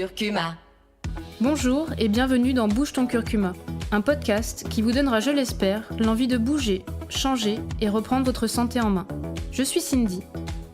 curcuma. Bonjour et bienvenue dans Bouge ton curcuma, un podcast qui vous donnera, je l'espère, l'envie de bouger, changer et reprendre votre santé en main. Je suis Cindy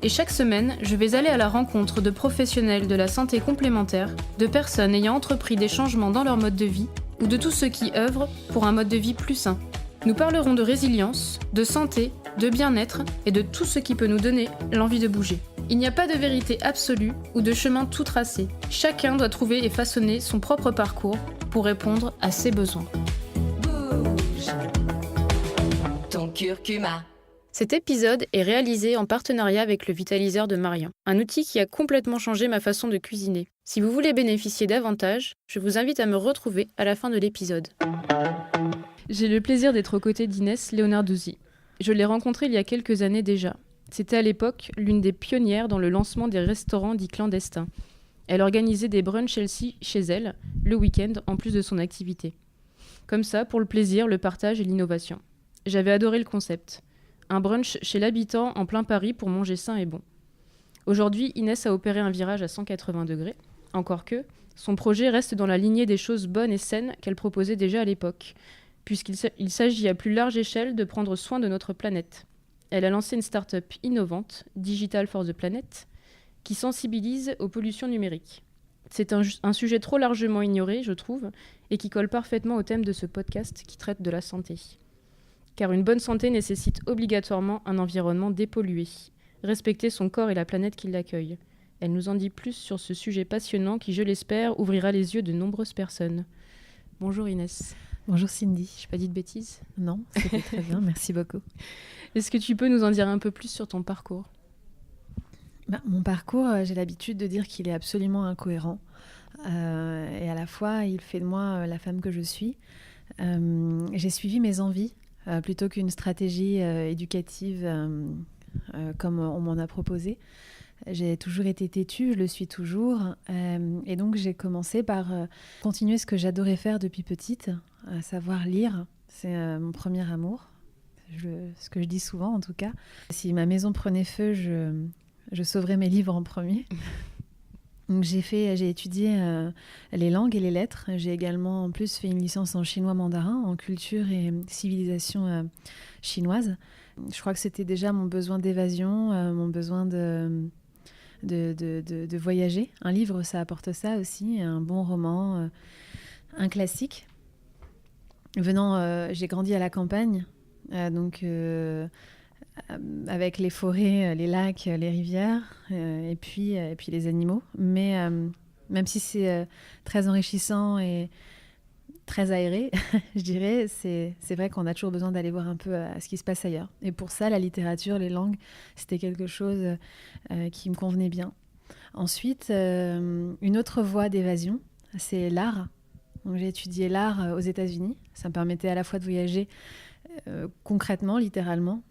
et chaque semaine, je vais aller à la rencontre de professionnels de la santé complémentaire, de personnes ayant entrepris des changements dans leur mode de vie ou de tous ceux qui œuvrent pour un mode de vie plus sain. Nous parlerons de résilience, de santé, de bien-être et de tout ce qui peut nous donner l'envie de bouger. Il n'y a pas de vérité absolue ou de chemin tout tracé. Chacun doit trouver et façonner son propre parcours pour répondre à ses besoins. Bouge ton curcuma. Cet épisode est réalisé en partenariat avec le Vitaliseur de Marian, un outil qui a complètement changé ma façon de cuisiner. Si vous voulez bénéficier davantage, je vous invite à me retrouver à la fin de l'épisode. J'ai le plaisir d'être aux côtés d'Inès Leonarduzzi. Je l'ai rencontrée il y a quelques années déjà. C'était à l'époque l'une des pionnières dans le lancement des restaurants dits clandestins. Elle organisait des brunchs healthy chez elle, le week-end, en plus de son activité. Comme ça, pour le plaisir, le partage et l'innovation. J'avais adoré le concept. Un brunch chez l'habitant en plein Paris pour manger sain et bon. Aujourd'hui, Inès a opéré un virage à 180 degrés. Encore que, son projet reste dans la lignée des choses bonnes et saines qu'elle proposait déjà à l'époque, puisqu'il s'agit à plus large échelle de prendre soin de notre planète. Elle a lancé une start-up innovante, Digital for the Planet, qui sensibilise aux pollutions numériques. C'est un sujet trop largement ignoré, je trouve, et qui colle parfaitement au thème de ce podcast qui traite de la santé. Car une bonne santé nécessite obligatoirement un environnement dépollué. Respecter son corps et la planète qui l'accueille. Elle nous en dit plus sur ce sujet passionnant qui, je l'espère, ouvrira les yeux de nombreuses personnes. Bonjour Inès. Bonjour Cindy. Je n'ai pas dit de bêtises? Non, c'était très bien, merci beaucoup. Est-ce que tu peux nous en dire un peu plus sur ton parcours? Mon parcours, j'ai l'habitude de dire qu'il est absolument incohérent. Et à la fois, il fait de moi la femme que je suis. J'ai suivi mes envies plutôt qu'une stratégie éducative comme on m'en a proposé. J'ai toujours été têtue, je le suis toujours. Et donc, j'ai commencé par continuer ce que j'adorais faire depuis petite, à savoir lire. C'est mon premier amour, ce que je dis souvent en tout cas. Si ma maison prenait feu, je sauverais mes livres en premier. Donc, j'ai étudié les langues et les lettres. J'ai également en plus fait une licence en chinois mandarin, en culture et civilisation chinoise. Je crois que c'était déjà mon besoin d'évasion, mon besoin de voyager. Un livre, ça apporte ça aussi, un bon roman, un classique. J'ai grandi à la campagne, avec les forêts, les lacs, les rivières, et puis les animaux. Mais même si c'est très enrichissant et très aéré, je dirais, c'est vrai qu'on a toujours besoin d'aller voir un peu ce qui se passe ailleurs. Et pour ça, la littérature, les langues, c'était quelque chose qui me convenait bien. Ensuite, une autre voie d'évasion, c'est l'art. Donc, j'ai étudié l'art aux États-Unis. Ça me permettait à la fois de voyager concrètement, littéralement,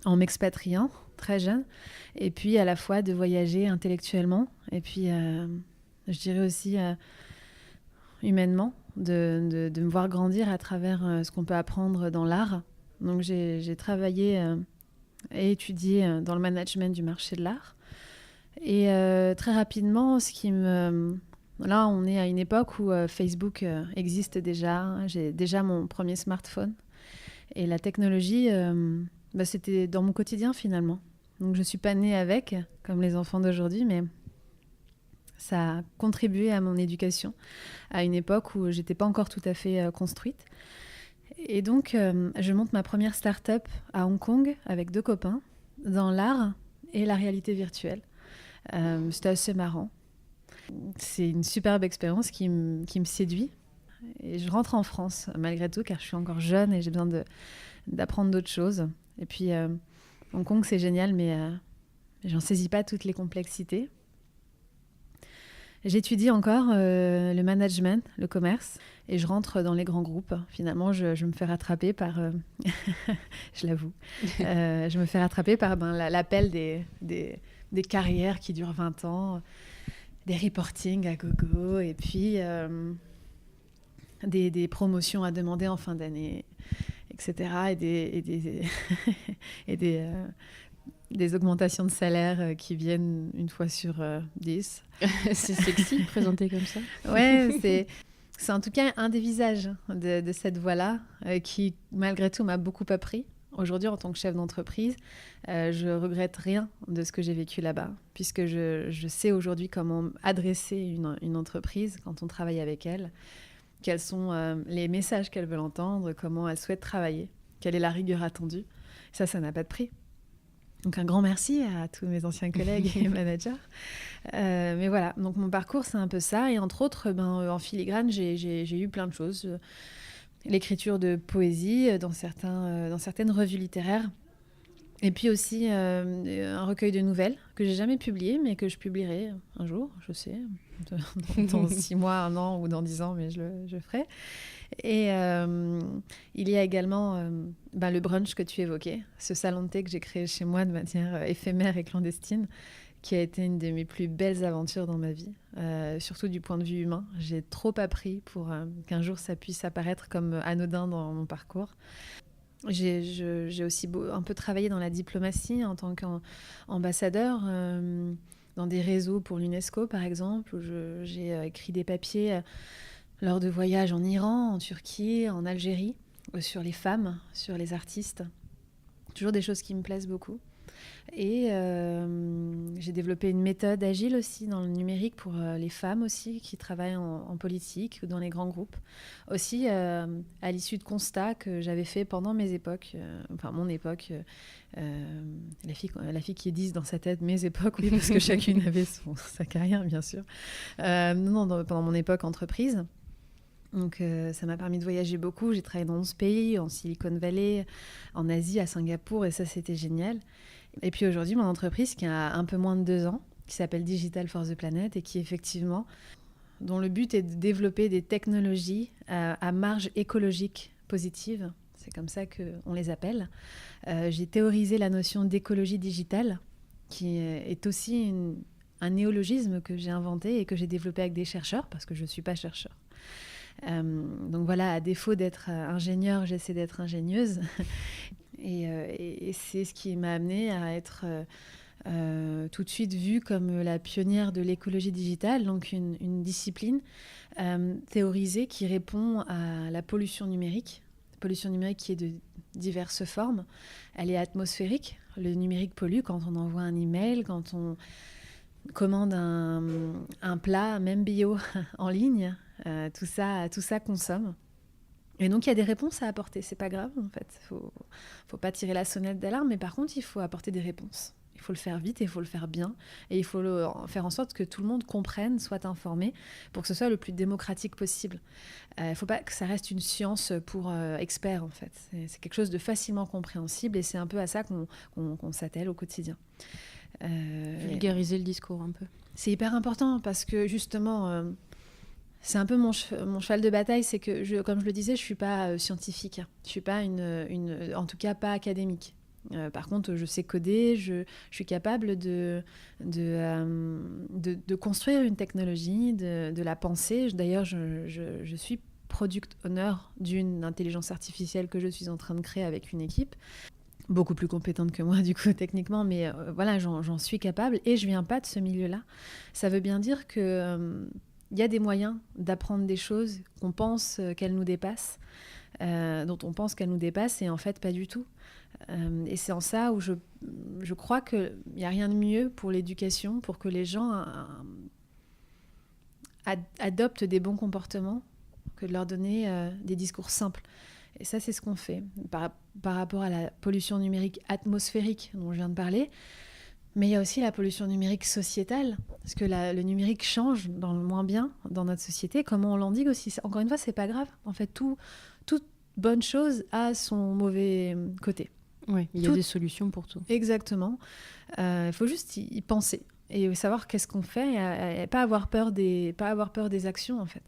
en m'expatriant, très jeune, et puis à la fois de voyager intellectuellement, et puis je dirais aussi humainement, de me voir grandir à travers ce qu'on peut apprendre dans l'art. Donc j'ai travaillé et étudié dans le management du marché de l'art. Et très rapidement, là, on est à une époque où Facebook existe déjà. J'ai déjà mon premier smartphone. Et la technologie, c'était dans mon quotidien finalement. Donc je ne suis pas née avec, comme les enfants d'aujourd'hui, mais ça a contribué à mon éducation, à une époque où je n'étais pas encore tout à fait construite. Et donc, je monte ma première start-up à Hong Kong avec 2 copains, dans l'art et la réalité virtuelle. C'était assez marrant. C'est une superbe expérience qui me séduit. Et je rentre en France, malgré tout, car je suis encore jeune et j'ai besoin d'apprendre d'autres choses. Et puis, Hong Kong, c'est génial, mais j'en saisis pas toutes les complexités. J'étudie encore le management, le commerce, et je rentre dans les grands groupes. Finalement, je me fais rattraper par, je l'avoue, je me fais rattraper par l'appel des carrières qui durent 20 ans, des reportings à gogo, et puis des promotions à demander en fin d'année, etc. Et des des augmentations de salaire qui viennent une fois sur 10. C'est sexy, présenté comme ça. Ouais, c'est en tout cas un des visages de cette voie-là qui, malgré tout, m'a beaucoup appris. Aujourd'hui, en tant que chef d'entreprise, je regrette rien de ce que j'ai vécu là-bas, puisque je sais aujourd'hui comment adresser une entreprise quand on travaille avec elle, quels sont les messages qu'elle veut entendre, comment elle souhaite travailler, quelle est la rigueur attendue. Ça n'a pas de prix. Donc un grand merci à tous mes anciens collègues et managers. Mais voilà, donc mon parcours, c'est un peu ça. Et entre autres, en filigrane, j'ai eu plein de choses. L'écriture de poésie dans certaines revues littéraires. Et puis aussi un recueil de nouvelles que j'ai jamais publié, mais que je publierai un jour, je sais, dans 6 mois, 1 an ou dans 10 ans, mais je ferai. Et il y a également le brunch que tu évoquais, ce salon de thé que j'ai créé chez moi de manière éphémère et clandestine, qui a été une de mes plus belles aventures dans ma vie, surtout du point de vue humain. J'ai trop appris pour qu'un jour ça puisse apparaître comme anodin dans mon parcours. J'ai aussi un peu travaillé dans la diplomatie en tant qu'ambassadeur, dans des réseaux pour l'UNESCO par exemple, où j'ai écrit des papiers lors de voyages en Iran, en Turquie, en Algérie, sur les femmes, sur les artistes. Toujours des choses qui me plaisent beaucoup. Et j'ai développé une méthode agile aussi dans le numérique pour les femmes aussi qui travaillent en politique ou dans les grands groupes. Aussi à l'issue de constats que j'avais fait pendant mes époques, mon époque, la fille qui est 10 dans sa tête, mes époques, oui, parce que chacune avait sa carrière bien sûr. Pendant mon époque entreprise. Donc ça m'a permis de voyager beaucoup. J'ai travaillé dans 11 pays, en Silicon Valley, en Asie, à Singapour, et ça c'était génial. Et puis aujourd'hui, mon entreprise qui a un peu moins de 2 ans, qui s'appelle Digital for the Planet et qui effectivement, dont le but est de développer des technologies à marge écologique positive. C'est comme ça qu'on les appelle. J'ai théorisé la notion d'écologie digitale, qui est aussi un néologisme que j'ai inventé et que j'ai développé avec des chercheurs, parce que je ne suis pas chercheur. Donc voilà, à défaut d'être ingénieure, j'essaie d'être ingénieuse. Et c'est ce qui m'a amenée à être tout de suite vue comme la pionnière de l'écologie digitale, donc une discipline théorisée qui répond à la pollution numérique qui est de diverses formes. Elle est atmosphérique. Le numérique pollue quand on envoie un email, quand on commande un plat, même bio, en ligne. Tout ça consomme. Et donc, il y a des réponses à apporter. C'est pas grave, en fait. Faut pas tirer la sonnette d'alarme, mais par contre, il faut apporter des réponses. Il faut le faire vite et il faut le faire bien. Et il faut faire en sorte que tout le monde comprenne, soit informé, pour que ce soit le plus démocratique possible. Il ne faut pas que ça reste une science pour experts, en fait. C'est quelque chose de facilement compréhensible et c'est un peu à ça qu'on s'attelle au quotidien. Vulgariser le discours un peu. C'est hyper important parce que, justement... c'est un peu mon cheval de bataille, c'est que, comme je le disais, je ne suis pas scientifique. Je ne suis pas en tout cas pas académique. Par contre, je sais coder, je suis capable de construire une technologie, de la penser. D'ailleurs, je suis product owner d'une intelligence artificielle que je suis en train de créer avec une équipe. Beaucoup plus compétente que moi, du coup, techniquement, mais voilà, j'en suis capable et je ne viens pas de ce milieu-là. Ça veut bien dire que... il y a des moyens d'apprendre des choses qu'on pense qu'elles nous dépassent, dont on pense qu'elles nous dépassent, et en fait, pas du tout. Et c'est en ça où je crois qu'il n'y a rien de mieux pour l'éducation, pour que les gens adoptent des bons comportements, que de leur donner des discours simples. Et ça, c'est ce qu'on fait. Par rapport à la pollution numérique atmosphérique dont je viens de parler, mais il y a aussi la pollution numérique sociétale, parce que le numérique change dans le moins bien dans notre société. Comment on l'endigue aussi. Encore une fois, c'est pas grave. En fait, toute bonne chose a son mauvais côté. Oui, il y a des solutions pour tout. Exactement. Il faut juste y penser et savoir qu'est-ce qu'on fait et pas avoir peur des actions, en fait.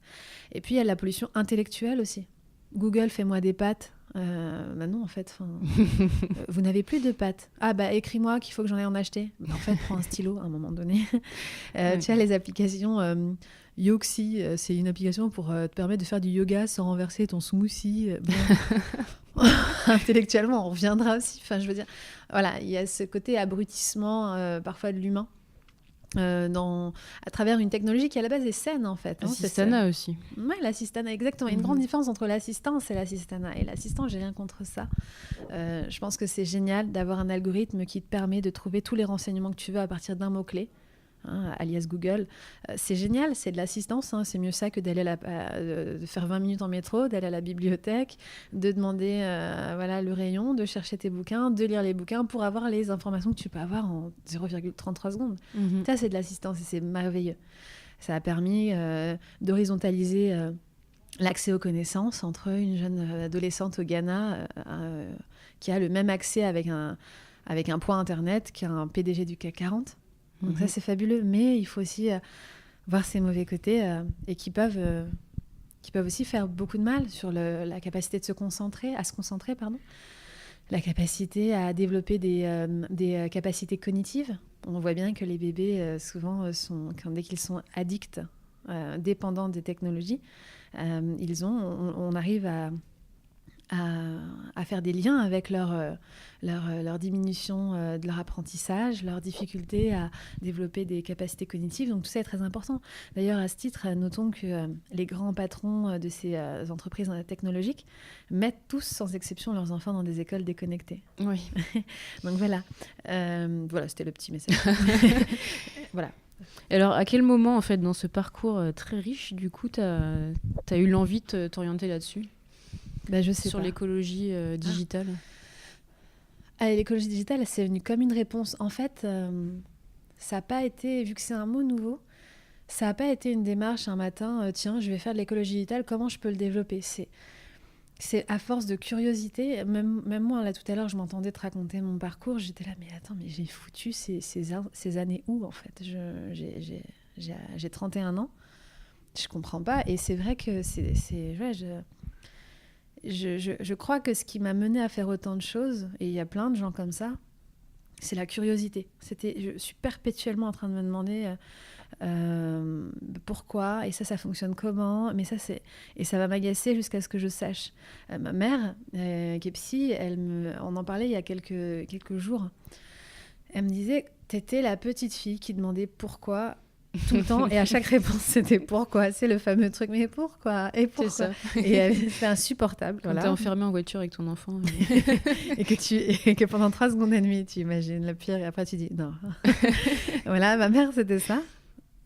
Et puis, il y a la pollution intellectuelle aussi. Google, fais-moi des pâtes. Non, en fait, vous n'avez plus de pâtes. Ah, bah, écris-moi qu'il faut que j'en aille en acheter. Bah, en fait, prends un stylo à un moment donné. Tu as les applications Yoxi, c'est une application pour te permettre de faire du yoga sans renverser ton smoothie. Bon. Intellectuellement, on reviendra aussi. Enfin, je veux dire, voilà, il y a ce côté abrutissement parfois de l'humain. À travers une technologie qui à la base est saine en fait. L'assistana aussi. Oui, l'assistana, exactement. Il y a une grande différence entre l'assistance et l'assistana. Et l'assistant, j'ai rien contre ça. Je pense que c'est génial d'avoir un algorithme qui te permet de trouver tous les renseignements que tu veux à partir d'un mot-clé. Alias Google, c'est génial, c'est de l'assistance, c'est mieux ça que d'aller de faire 20 minutes en métro, d'aller à la bibliothèque, de demander le rayon, de chercher tes bouquins, de lire les bouquins pour avoir les informations que tu peux avoir en 0,33 secondes. Ça, c'est de l'assistance et c'est merveilleux. Ça a permis d'horizontaliser l'accès aux connaissances entre une jeune adolescente au Ghana qui a le même accès avec un point internet qu'un PDG du CAC 40. Donc ça, c'est fabuleux, mais il faut aussi voir ses mauvais côtés et qui peuvent aussi faire beaucoup de mal sur la capacité de se concentrer, la capacité à développer des capacités cognitives. On voit bien que les bébés, souvent, dès qu'ils sont addicts, dépendants des technologies, on arrive à faire des liens avec leur diminution de leur apprentissage, leur difficulté à développer des capacités cognitives. Donc tout ça est très important. D'ailleurs, à ce titre, notons que les grands patrons de ces entreprises technologiques mettent tous, sans exception, leurs enfants dans des écoles déconnectées. Oui. Donc voilà. C'était le petit message. Voilà. Et alors, à quel moment, en fait, dans ce parcours très riche, du coup, t'as eu l'envie de t'orienter là-dessus ? Je sais sur pas. L'écologie digitale. L'écologie digitale, c'est venu comme une réponse. En fait, ça n'a pas été, vu que c'est un mot nouveau, ça n'a pas été une démarche un matin, tiens, je vais faire de l'écologie digitale, comment je peux le développer ? C'est à force de curiosité, même moi, là, tout à l'heure, je m'entendais te raconter mon parcours, j'étais là, mais attends, mais j'ai foutu ces années où, en fait ? J'ai 31 ans, je comprends pas, et c'est vrai que je crois que ce qui m'a menée à faire autant de choses, et il y a plein de gens comme ça, c'est la curiosité. Je suis perpétuellement en train de me demander pourquoi, et ça fonctionne comment, et ça va m'agacer jusqu'à ce que je sache. Ma mère, qui est psy, on en parlait il y a quelques jours, elle me disait, t'étais la petite fille qui demandait pourquoi tout le temps, et à chaque réponse c'était pourquoi, c'est le fameux truc, mais pourquoi et pourquoi, c'est ça. Et c'est insupportable. Quand t'es enfermée en voiture avec ton enfant et que pendant 3 secondes et demie tu imagines le pire et après tu dis non. Voilà, ma mère c'était ça.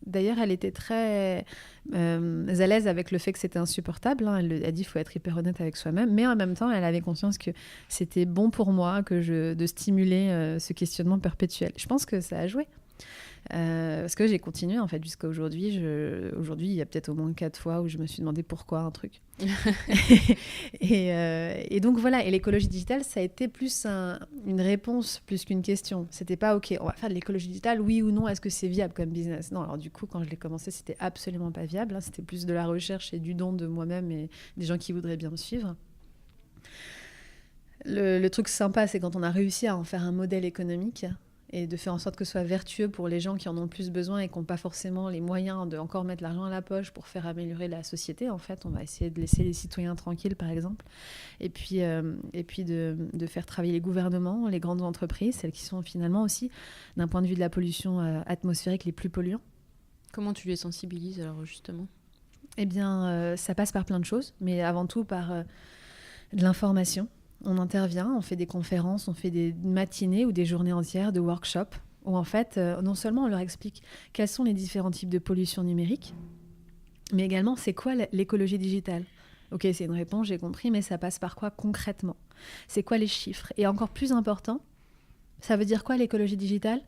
D'ailleurs, elle était très à l'aise avec le fait que c'était insupportable, hein. Elle a dit qu'il faut être hyper honnête avec soi-même, mais en même temps elle avait conscience que c'était bon pour moi de stimuler ce questionnement perpétuel. Je pense que ça a joué. Parce que j'ai continué en fait jusqu'à aujourd'hui. Aujourd'hui, il y a peut-être au moins 4 fois où je me suis demandé pourquoi un truc. et donc voilà. Et l'écologie digitale, ça a été plus une réponse plus qu'une question. C'était pas ok, on va faire de l'écologie digitale, oui ou non, est-ce que c'est viable comme business ? Non. Alors du coup, quand je l'ai commencé, c'était absolument pas viable. Hein. C'était plus de la recherche et du don de moi-même et des gens qui voudraient bien me suivre. Le truc sympa, c'est quand on a réussi à en faire un modèle économique et de faire en sorte que ce soit vertueux pour les gens qui en ont le plus besoin et qui n'ont pas forcément les moyens de encore mettre l'argent à la poche pour faire améliorer la société. En fait, on va essayer de laisser les citoyens tranquilles, par exemple, et puis de faire travailler les gouvernements, les grandes entreprises, celles qui sont finalement aussi, d'un point de vue de la pollution atmosphérique, les plus polluants. Comment tu les sensibilises, alors, justement ? Eh bien, ça passe par plein de choses, mais avant tout par de l'information. On intervient, on fait des conférences, on fait des matinées ou des journées entières de workshops où en fait, non seulement on leur explique quels sont les différents types de pollution numérique, mais également c'est quoi l'écologie digitale. Ok, c'est une réponse, j'ai compris, mais ça passe par quoi concrètement ? C'est quoi les chiffres ? Et encore plus important, ça veut dire quoi l'écologie digitale ?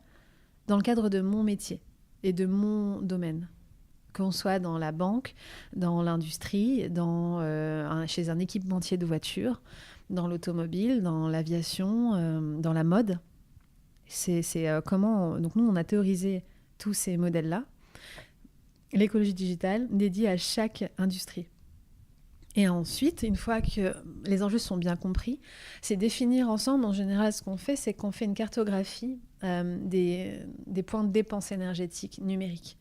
Dans le cadre de mon métier et de mon domaine. Qu'on soit dans la banque, dans l'industrie, chez un équipementier de voitures, dans l'automobile, dans l'aviation, dans la mode. C'est comment... Donc nous, on a théorisé tous ces modèles-là. L'écologie digitale dédiée à chaque industrie. Et ensuite, une fois que les enjeux sont bien compris, c'est définir ensemble. En général, ce qu'on fait, c'est qu'on fait une cartographie des points de dépenses énergétiques numériques.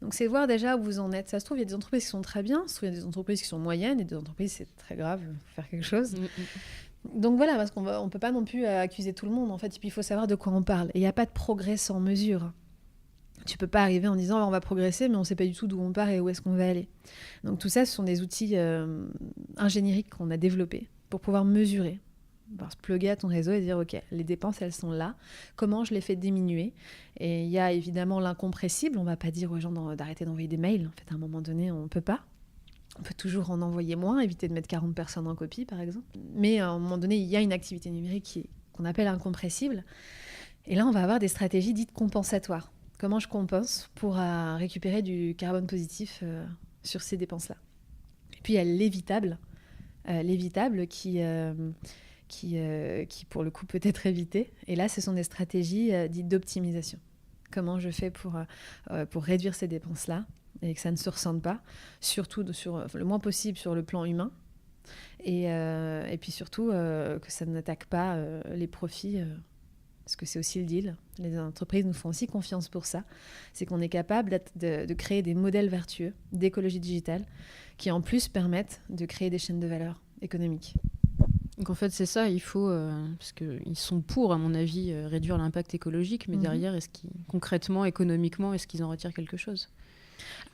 Donc, c'est voir déjà où vous en êtes. Ça se trouve, il y a des entreprises qui sont très bien, ça se trouve, il y a des entreprises qui sont moyennes, et des entreprises, c'est très grave, il faut faire quelque chose. Donc voilà, parce qu'on ne peut pas non plus accuser tout le monde, en fait. Et puis, il faut savoir de quoi on parle. Et il n'y a pas de progrès sans mesure. Tu ne peux pas arriver en disant on va progresser, mais on ne sait pas du tout d'où on part et où est-ce qu'on va aller. Donc tout ça, ce sont des outils ingénieriques qu'on a développés pour pouvoir mesurer, pouvoir se plugger à ton réseau et dire ok, les dépenses, elles sont là, comment je les fais diminuer. Et il y a évidemment l'incompressible, on ne va pas dire aux gens d'arrêter d'envoyer des mails. En fait, à un moment donné, on ne peut pas. On peut toujours en envoyer moins, éviter de mettre 40 personnes en copie, par exemple. Mais à un moment donné, il y a une activité numérique qu'on appelle incompressible. Et là, on va avoir des stratégies dites compensatoires. Comment je compense pour récupérer du carbone positif sur ces dépenses-là. Et puis, il y a l'évitable qui, pour le coup, peut être évité. Et là, ce sont des stratégies dites d'optimisation. Comment je fais pour réduire ces dépenses-là et que ça ne se ressente pas, surtout le moins possible sur le plan humain. Et puis surtout, que ça n'attaque pas les profits parce que c'est aussi le deal. Les entreprises nous font aussi confiance pour ça. C'est qu'on est capable de créer des modèles vertueux d'écologie digitale qui, en plus, permettent de créer des chaînes de valeur économiques. Donc en fait, c'est ça, il faut... parce qu'ils sont pour, à mon avis, réduire l'impact écologique, mais derrière, concrètement, économiquement, est-ce qu'ils en retirent quelque chose ?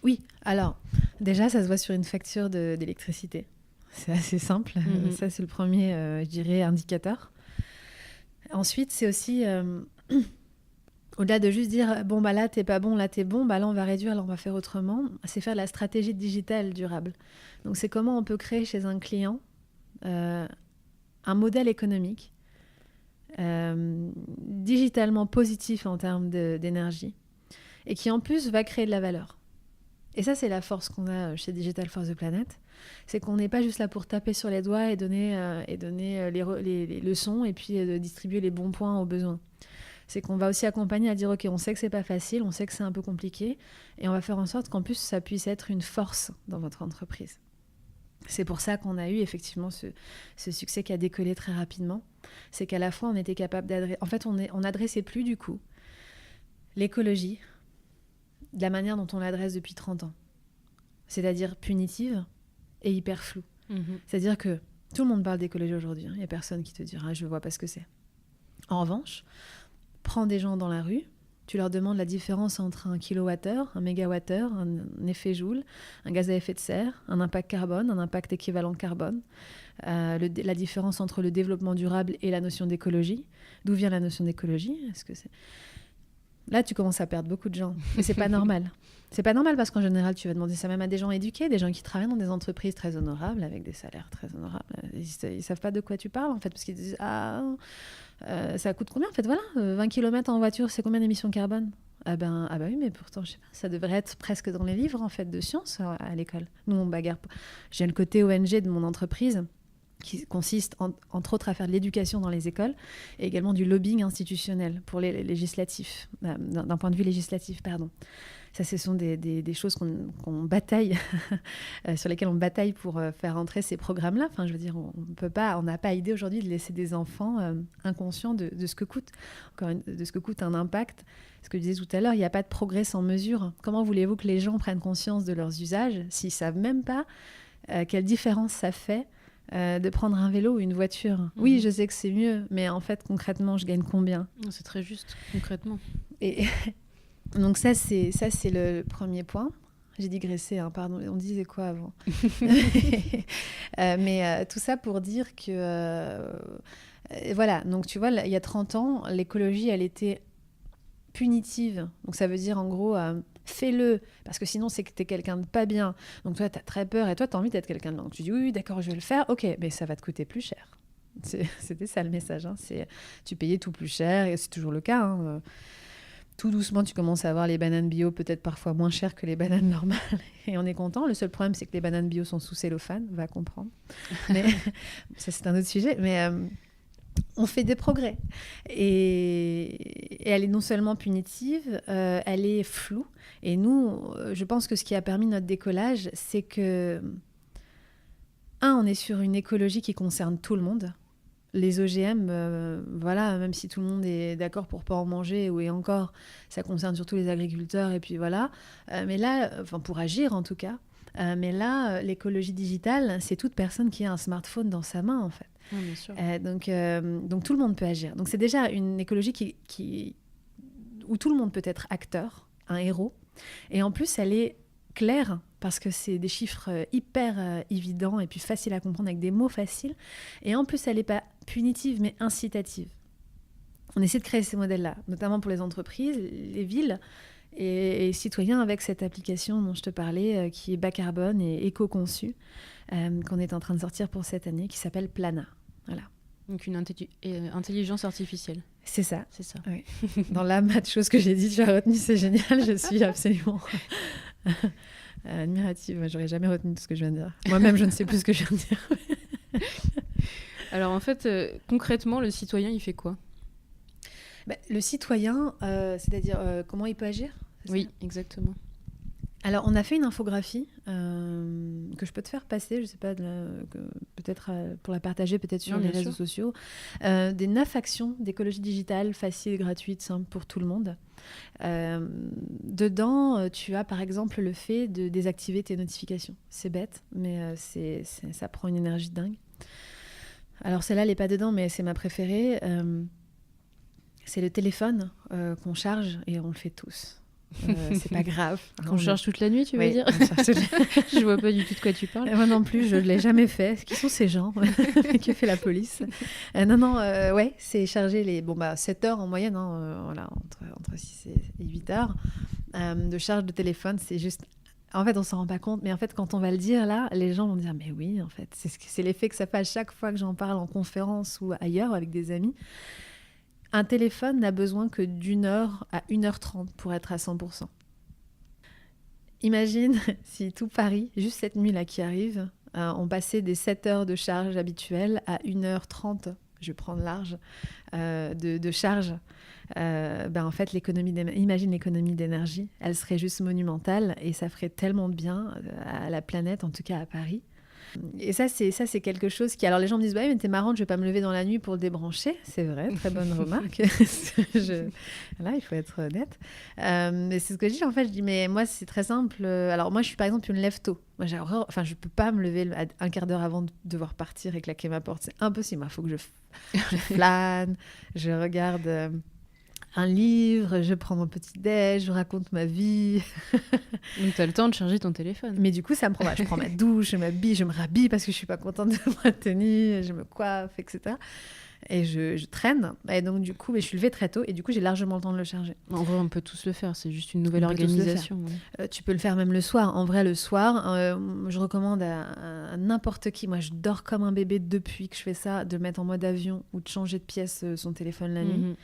Oui, alors, déjà, ça se voit sur une facture d'électricité. C'est assez simple. Ça, c'est le premier, je dirais, indicateur. Ensuite, c'est aussi, au-delà de juste dire, bon, bah là, t'es pas bon, là, t'es bon, bah là, on va réduire, là, on va faire autrement, c'est faire la stratégie digitale durable. Donc, c'est comment on peut créer chez un client un modèle économique digitalement positif en termes d'énergie et qui, en plus, va créer de la valeur. Et ça, c'est la force qu'on a chez Digital for the Planet. C'est qu'on n'est pas juste là pour taper sur les doigts et donner les leçons et puis de distribuer les bons points aux besoins. C'est qu'on va aussi accompagner à dire ok, on sait que c'est pas facile, on sait que c'est un peu compliqué et on va faire en sorte qu'en plus ça puisse être une force dans votre entreprise. C'est pour ça qu'on a eu effectivement ce succès qui a décollé très rapidement. C'est qu'à la fois on était capable d'adresser... En fait, on n'adressait plus du coup l'écologie de la manière dont on l'adresse depuis 30 ans. C'est-à-dire punitive et hyper floue. C'est-à-dire que tout le monde parle d'écologie aujourd'hui. Il n'y a personne qui te dira « je ne vois pas ce que c'est ». En revanche, prends des gens dans la rue, tu leur demandes la différence entre un kilowattheure, un mégawattheure, un effet joule, un gaz à effet de serre, un impact carbone, un impact équivalent carbone, la différence entre le développement durable et la notion d'écologie. D'où vient la notion d'écologie ? Est-ce que c'est... Là, tu commences à perdre beaucoup de gens. Et c'est pas normal. C'est pas normal parce qu'en général, tu vas demander ça même à des gens éduqués, des gens qui travaillent dans des entreprises très honorables, avec des salaires très honorables. Ils savent pas de quoi tu parles, en fait, parce qu'ils disent « Ah, ça coûte combien, en fait ? Voilà, 20 km en voiture, c'est combien d'émissions carbone ? » Ah bah oui, mais pourtant, je sais pas, ça devrait être presque dans les livres, en fait, de sciences à l'école. Nous, on bagarre. J'ai le côté ONG de mon entreprise, qui consiste entre autres à faire de l'éducation dans les écoles et également du lobbying institutionnel pour les législatifs, d'un point de vue législatif, pardon. Ça, ce sont des choses qu'on bataille, sur lesquelles on bataille pour faire entrer ces programmes-là. Enfin, je veux dire, on n'a pas idée aujourd'hui de laisser des enfants inconscients de ce que coûte, de ce que coûte un impact. Ce que je disais tout à l'heure, il n'y a pas de progrès sans mesure. Comment voulez-vous que les gens prennent conscience de leurs usages s'ils ne savent même pas quelle différence ça fait de prendre un vélo ou une voiture. Oui, je sais que c'est mieux, mais en fait, concrètement, je gagne combien ? C'est très juste, concrètement. Et donc ça, c'est le premier point. J'ai digressé, hein, pardon, on disait quoi avant ? Mais tout ça pour dire que... voilà, donc tu vois, il y a 30 ans, l'écologie, elle était punitive. Donc ça veut dire, en gros... fais-le, parce que sinon c'est que t'es quelqu'un de pas bien, donc toi t'as très peur et toi t'as envie d'être quelqu'un de bien, donc tu dis oui d'accord je vais le faire, ok, mais ça va te coûter plus cher. C'était ça le message, hein. Tu payais tout plus cher et c'est toujours le cas, hein. Tout doucement tu commences à avoir les bananes bio peut-être parfois moins chères que les bananes normales et on est content. Le seul problème c'est que les bananes bio sont sous cellophane, va comprendre, mais ça c'est un autre sujet, mais on fait des progrès et elle est non seulement punitive, elle est floue. Et nous, je pense que ce qui a permis notre décollage, c'est que on est sur une écologie qui concerne tout le monde. Les OGM, voilà, même si tout le monde est d'accord pour pas en manger, et encore, ça concerne surtout les agriculteurs, et puis voilà. Mais là, enfin pour agir en tout cas, mais là, l'écologie digitale, c'est toute personne qui a un smartphone dans sa main, en fait. Oui, bien sûr. Donc tout le monde peut agir. Donc c'est déjà une écologie où tout le monde peut être acteur, un héros. Et en plus, elle est claire, parce que c'est des chiffres hyper évidents et puis faciles à comprendre avec des mots faciles. Et en plus, elle n'est pas punitive, mais incitative. On essaie de créer ces modèles-là, notamment pour les entreprises, les villes et citoyens, avec cette application dont je te parlais, qui est bas carbone et éco-conçue, qu'on est en train de sortir pour cette année, qui s'appelle Plana. Voilà. Donc une intelligence artificielle. C'est ça. C'est ça. Oui. Dans la mat chose que j'ai dit, tu as retenu, c'est génial. Je suis absolument admirative. J'aurais jamais retenu tout ce que je viens de dire. Moi-même, je ne sais plus ce que je viens de dire. Alors en fait, concrètement, le citoyen, il fait quoi ? Le citoyen, c'est-à-dire comment il peut agir ? Oui, exactement. Alors, on a fait une infographie que je peux te faire passer, je ne sais pas, peut-être pour la partager peut-être sur les réseaux sociaux, des 9 actions d'écologie digitale faciles, gratuites, simples pour tout le monde. Dedans, tu as par exemple le fait de désactiver tes notifications. C'est bête, mais ça prend une énergie de dingue. Alors celle-là, elle n'est pas dedans, mais c'est ma préférée. C'est le téléphone qu'on charge et on le fait tous. C'est pas grave. Qu'on charge toute la nuit, tu veux dire ? Je vois pas du tout de quoi tu parles. Moi non plus, je l'ai jamais fait. Qui sont ces gens ? Que fait la police ? Ouais, c'est charger 7 heures en moyenne, voilà, entre 6 et 8 heures de charge de téléphone. C'est juste... En fait, on s'en rend pas compte, mais en fait, quand on va le dire là, les gens vont dire mais oui, en fait, c'est l'effet que ça fait à chaque fois que j'en parle en conférence ou ailleurs avec des amis. Un téléphone n'a besoin que d'1 heure à 1h30 pour être à 100%. Imagine si tout Paris, juste cette nuit-là qui arrive, on passait des 7 heures de charge habituelle à 1h30, je vais prendre large, de charge. En fait, imagine l'économie d'énergie, elle serait juste monumentale et ça ferait tellement de bien à la planète, en tout cas à Paris. Et ça, c'est quelque chose qui... Alors, les gens me disent, ouais, mais t'es marrante, je vais pas me lever dans la nuit pour le débrancher. C'est vrai, très bonne remarque. Voilà, il faut être honnête. Mais c'est ce que je dis, en fait. Je dis, mais moi, c'est très simple. Alors, moi, je suis par exemple une lève-tôt. Moi, je peux pas me lever un quart d'heure avant de devoir partir et claquer ma porte. C'est impossible. Il faut que je flâne, je regarde... un livre, je prends mon petit déj, je raconte ma vie. Donc, tu as le temps de charger ton téléphone. Mais du coup, ça me prend... je prends ma douche, je m'habille, je me rhabille parce que je suis pas contente de ma tenue, je me coiffe, etc. Et je traîne. Et donc, du coup, je suis levée très tôt et du coup, j'ai largement le temps de le charger. En vrai, on peut tous le faire. C'est juste une nouvelle organisation. Tu peux le faire même le soir. En vrai, le soir, je recommande à n'importe qui. Moi, je dors comme un bébé depuis que je fais ça, de mettre en mode avion ou de changer de pièce son téléphone la nuit.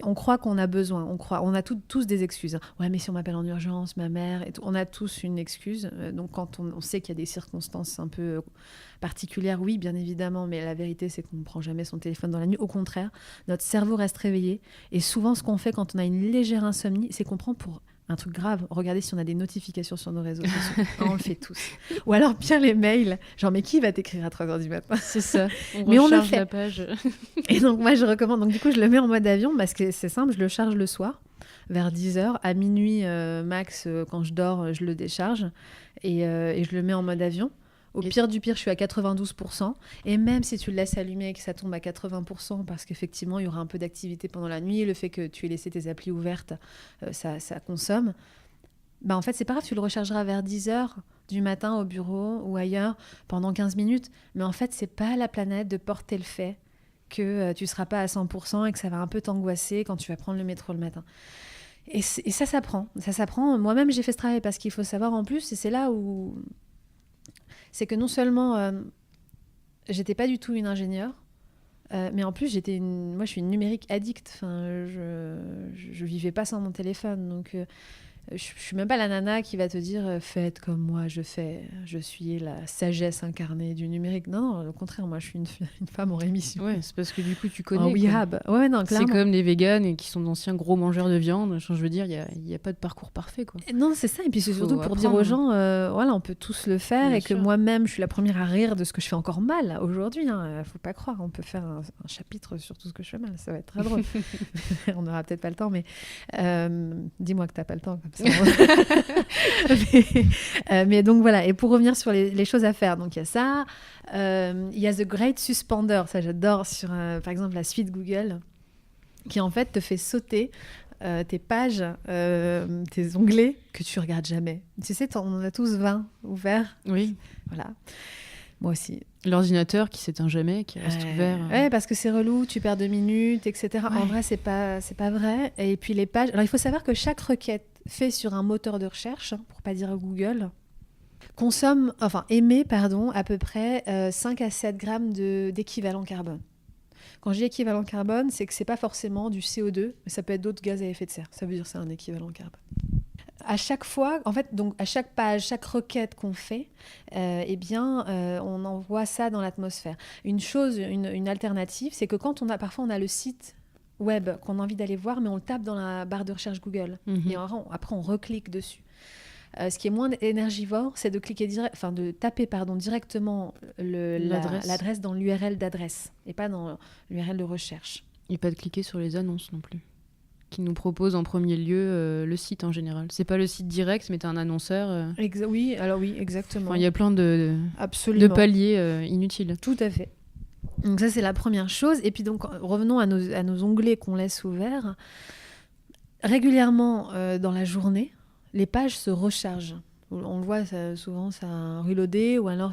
On croit qu'on a besoin, on a tous des excuses. Ouais, mais si on m'appelle en urgence, ma mère, et tout, on a tous une excuse. Donc quand on sait qu'il y a des circonstances un peu particulières, oui, bien évidemment, mais la vérité, c'est qu'on ne prend jamais son téléphone dans la nuit. Au contraire, notre cerveau reste réveillé. Et souvent, ce qu'on fait quand on a une légère insomnie, c'est qu'on prend pour un truc grave. Regardez si on a des notifications sur nos réseaux sociaux. On le fait tous. Ou alors, bien les mails. Genre, mais qui va t'écrire à 3h du matin ? C'est ça. Mais on le fait. La page. Et donc, moi, je recommande. Donc, du coup, je le mets en mode avion parce que c'est simple. Je le charge le soir, vers 10h. À minuit max, quand je dors, je le décharge. Et je le mets en mode avion. Au pire du pire, je suis à 92%. Et même si tu le laisses allumer et que ça tombe à 80%, parce qu'effectivement, il y aura un peu d'activité pendant la nuit, le fait que tu aies laissé tes applis ouvertes, ça consomme. En fait, c'est pas grave, tu le rechargeras vers 10h du matin au bureau ou ailleurs pendant 15 minutes. Mais en fait, c'est pas la planète de porter le fait que tu seras pas à 100% et que ça va un peu t'angoisser quand tu vas prendre le métro le matin. Et ça s'apprend. Ça s'apprend. Moi-même, j'ai fait ce travail parce qu'il faut savoir en plus, et c'est là où... C'est que non seulement j'étais pas du tout une ingénieure, mais en plus moi je suis une numérique addict. Enfin, je vivais pas sans mon téléphone, donc Je suis même pas la nana qui va te dire faites comme moi je fais, je suis la sagesse incarnée du numérique. Non, au contraire, moi je suis une femme en rémission. Ouais, c'est parce que du coup tu connais. En rehab. Ouais, non, C'est clairement. comme les véganes et qui sont d'anciens gros mangeurs de viande. Je veux dire, il y a pas de parcours parfait, quoi. Non, c'est ça. Et puis c'est Faut surtout pour dire apprendre. aux gens, voilà, on peut tous le faire. Bien et que sûr. moi-même, je suis la première à rire de ce que je fais encore mal aujourd'hui. Faut pas croire. On peut faire un chapitre sur tout ce que je fais mal. Ça va être très drôle. On n'aura peut-être pas le temps, mais dis-moi que t'as pas le temps. Comme ça. mais donc voilà. Et pour revenir sur les choses à faire, donc il y a ça. Il y a The Great Suspender. Ça, j'adore. Sur, par exemple, la suite Google, qui en fait te fait sauter tes pages, tes onglets que tu regardes jamais. Tu sais, on en a tous 20 ouverts. Oui. Voilà. Moi aussi. L'ordinateur qui s'éteint jamais, qui reste ouvert. Ouais, parce que c'est relou, tu perds 2 minutes, etc. Ouais. En vrai, c'est pas vrai. Et puis les pages. Alors, il faut savoir que chaque requête faite sur un moteur de recherche, pour pas dire Google, émet à peu près 5 à 7 grammes d'équivalent carbone. Quand je dis équivalent carbone, c'est que c'est pas forcément du CO2, mais ça peut être d'autres gaz à effet de serre. Ça veut dire que c'est un équivalent carbone. À chaque fois, en fait, donc à chaque page, chaque requête qu'on fait, on envoie ça dans l'atmosphère. Une alternative, c'est que quand parfois on a le site web qu'on a envie d'aller voir, mais on le tape dans la barre de recherche Google. Mhm. Et après, on reclique dessus. Ce qui est moins énergivore, c'est de taper directement l'adresse dans l'URL d'adresse et pas dans l'URL de recherche. Et pas de cliquer sur les annonces non plus, qui nous proposent en premier lieu le site en général. C'est pas le site direct, mais t'as un annonceur. Oui, exactement. Il y a plein de Absolument. paliers inutiles. Tout à fait. Donc ça, c'est la première chose. Et puis donc, revenons à nos onglets qu'on laisse ouverts. Régulièrement dans la journée, les pages se rechargent. On le voit souvent, ça a reloadé, ou alors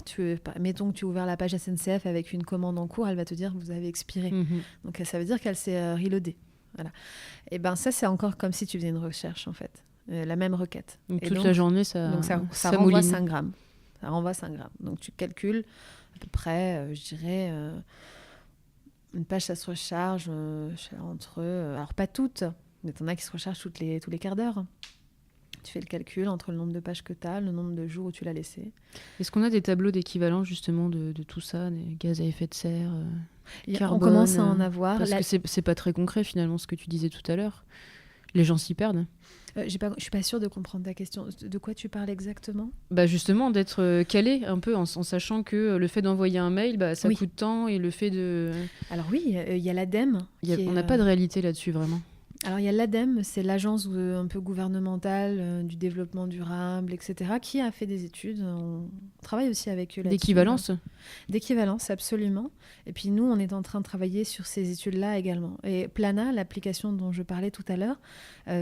mettons que tu as ouvert la page SNCF avec une commande en cours, elle va te dire que vous avez expiré. Mhm. Donc ça veut dire qu'elle s'est reloadée. Voilà. Et ben ça, c'est encore comme si tu faisais une recherche en fait, la même requête. Donc Et toute la journée, ça renvoie mouline. 5 grammes. Ça renvoie 5 grammes. Donc tu calcules à peu près, je dirais, une page, ça se recharge entre... alors pas toutes, mais t'en as qui se rechargent tous les quarts d'heure. Tu fais le calcul entre le nombre de pages que tu as, le nombre de jours où tu l'as laissé. Est-ce qu'on a des tableaux d'équivalent justement de tout ça, des gaz à effet de serre, carbone, on commence à en avoir. Parce que c'est pas très concret finalement ce que tu disais tout à l'heure. Les gens s'y perdent. Je suis pas sûre de comprendre ta question. De quoi tu parles exactement ? Bah justement, d'être calé un peu en sachant que le fait d'envoyer un mail, ça Oui. coûte tant, et le fait de... Alors oui, il y a l'ADEME. On n'a pas de réalité là-dessus vraiment. Alors il y a l'ADEME, c'est l'agence un peu gouvernementale du développement durable, etc., qui a fait des études. On travaille aussi avec eux là-dessus. D'équivalence ? D'équivalence, absolument. Et puis nous, on est en train de travailler sur ces études-là également. Et Plana, l'application dont je parlais tout à l'heure,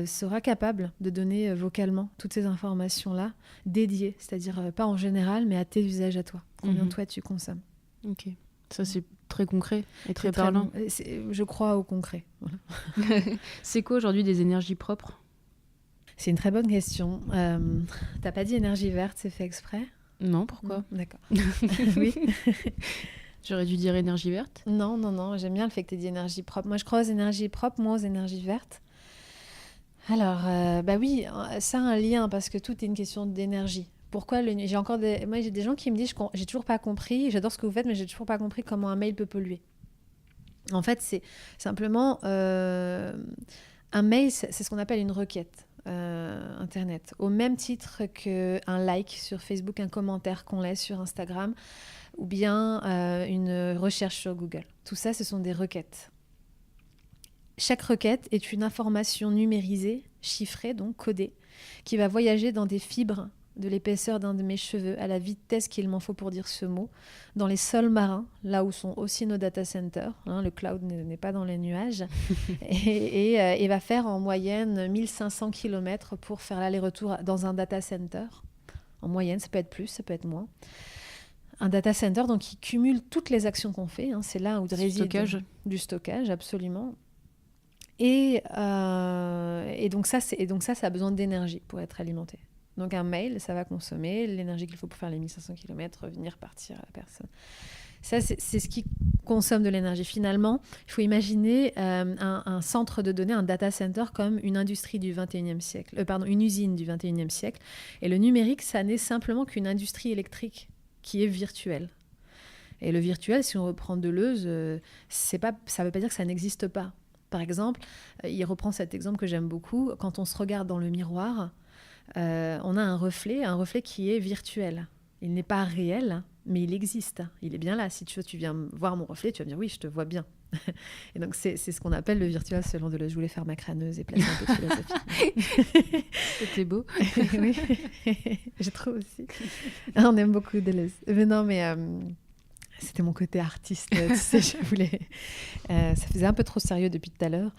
sera capable de donner vocalement toutes ces informations-là, dédiées, c'est-à-dire pas en général, mais à tes usages à toi. Combien toi tu consommes. Ok. Ça, c'est très concret et très parlant. Je crois au concret. Voilà. C'est quoi aujourd'hui des énergies propres ? C'est une très bonne question. T'as pas dit énergie verte, c'est fait exprès ? Non, pourquoi ? D'accord. Oui. J'aurais dû dire énergie verte. Non, j'aime bien le fait que tu aies dit énergie propre. Moi, je crois aux énergies propres, moi aux énergies vertes. Alors, oui, ça a un lien parce que tout est une question d'énergie. Pourquoi j'ai des gens qui me disent j'ai toujours pas compris, j'adore ce que vous faites, mais j'ai toujours pas compris comment un mail peut polluer. En fait, c'est simplement un mail, c'est ce qu'on appelle une requête internet, au même titre qu'un like sur Facebook, un commentaire qu'on laisse sur Instagram, ou bien une recherche sur Google. Tout ça, ce sont des requêtes. Chaque requête est une information numérisée, chiffrée, donc codée, qui va voyager dans des fibres de l'épaisseur d'un de mes cheveux, à la vitesse qu'il m'en faut pour dire ce mot, dans les sols marins, là où sont aussi nos data centers. Le cloud n'est pas dans les nuages. et va faire en moyenne 1500 km pour faire l'aller-retour dans un data center. En moyenne, ça peut être plus, ça peut être moins. Un data center donc, qui cumule toutes les actions qu'on fait. C'est là où réside du stockage, absolument. Et donc ça, ça a besoin d'énergie pour être alimenté. Donc un mail, ça va consommer l'énergie qu'il faut pour faire les 1500 km, revenir, partir à la personne. Ça, c'est ce qui consomme de l'énergie. Finalement, il faut imaginer un centre de données, un data center, comme une industrie du 21e siècle, une usine du 21e siècle. Et le numérique, ça n'est simplement qu'une industrie électrique qui est virtuelle. Et le virtuel, si on reprend Deleuze, ça ne veut pas dire que ça n'existe pas. Par exemple, il reprend cet exemple que j'aime beaucoup. Quand on se regarde dans le miroir, on a un reflet qui est virtuel. Il n'est pas réel, mais il existe. Il est bien là. Si tu viens voir mon reflet, tu vas me dire oui, je te vois bien. Et donc, c'est ce qu'on appelle le virtuel selon Deleuze. Je voulais faire ma crâneuse et placer un peu de philosophie. C'était beau. Oui, je trouve aussi. On aime beaucoup Deleuze. Mais non, mais c'était mon côté artiste. Tu sais, je voulais... ça faisait un peu trop sérieux depuis tout à l'heure.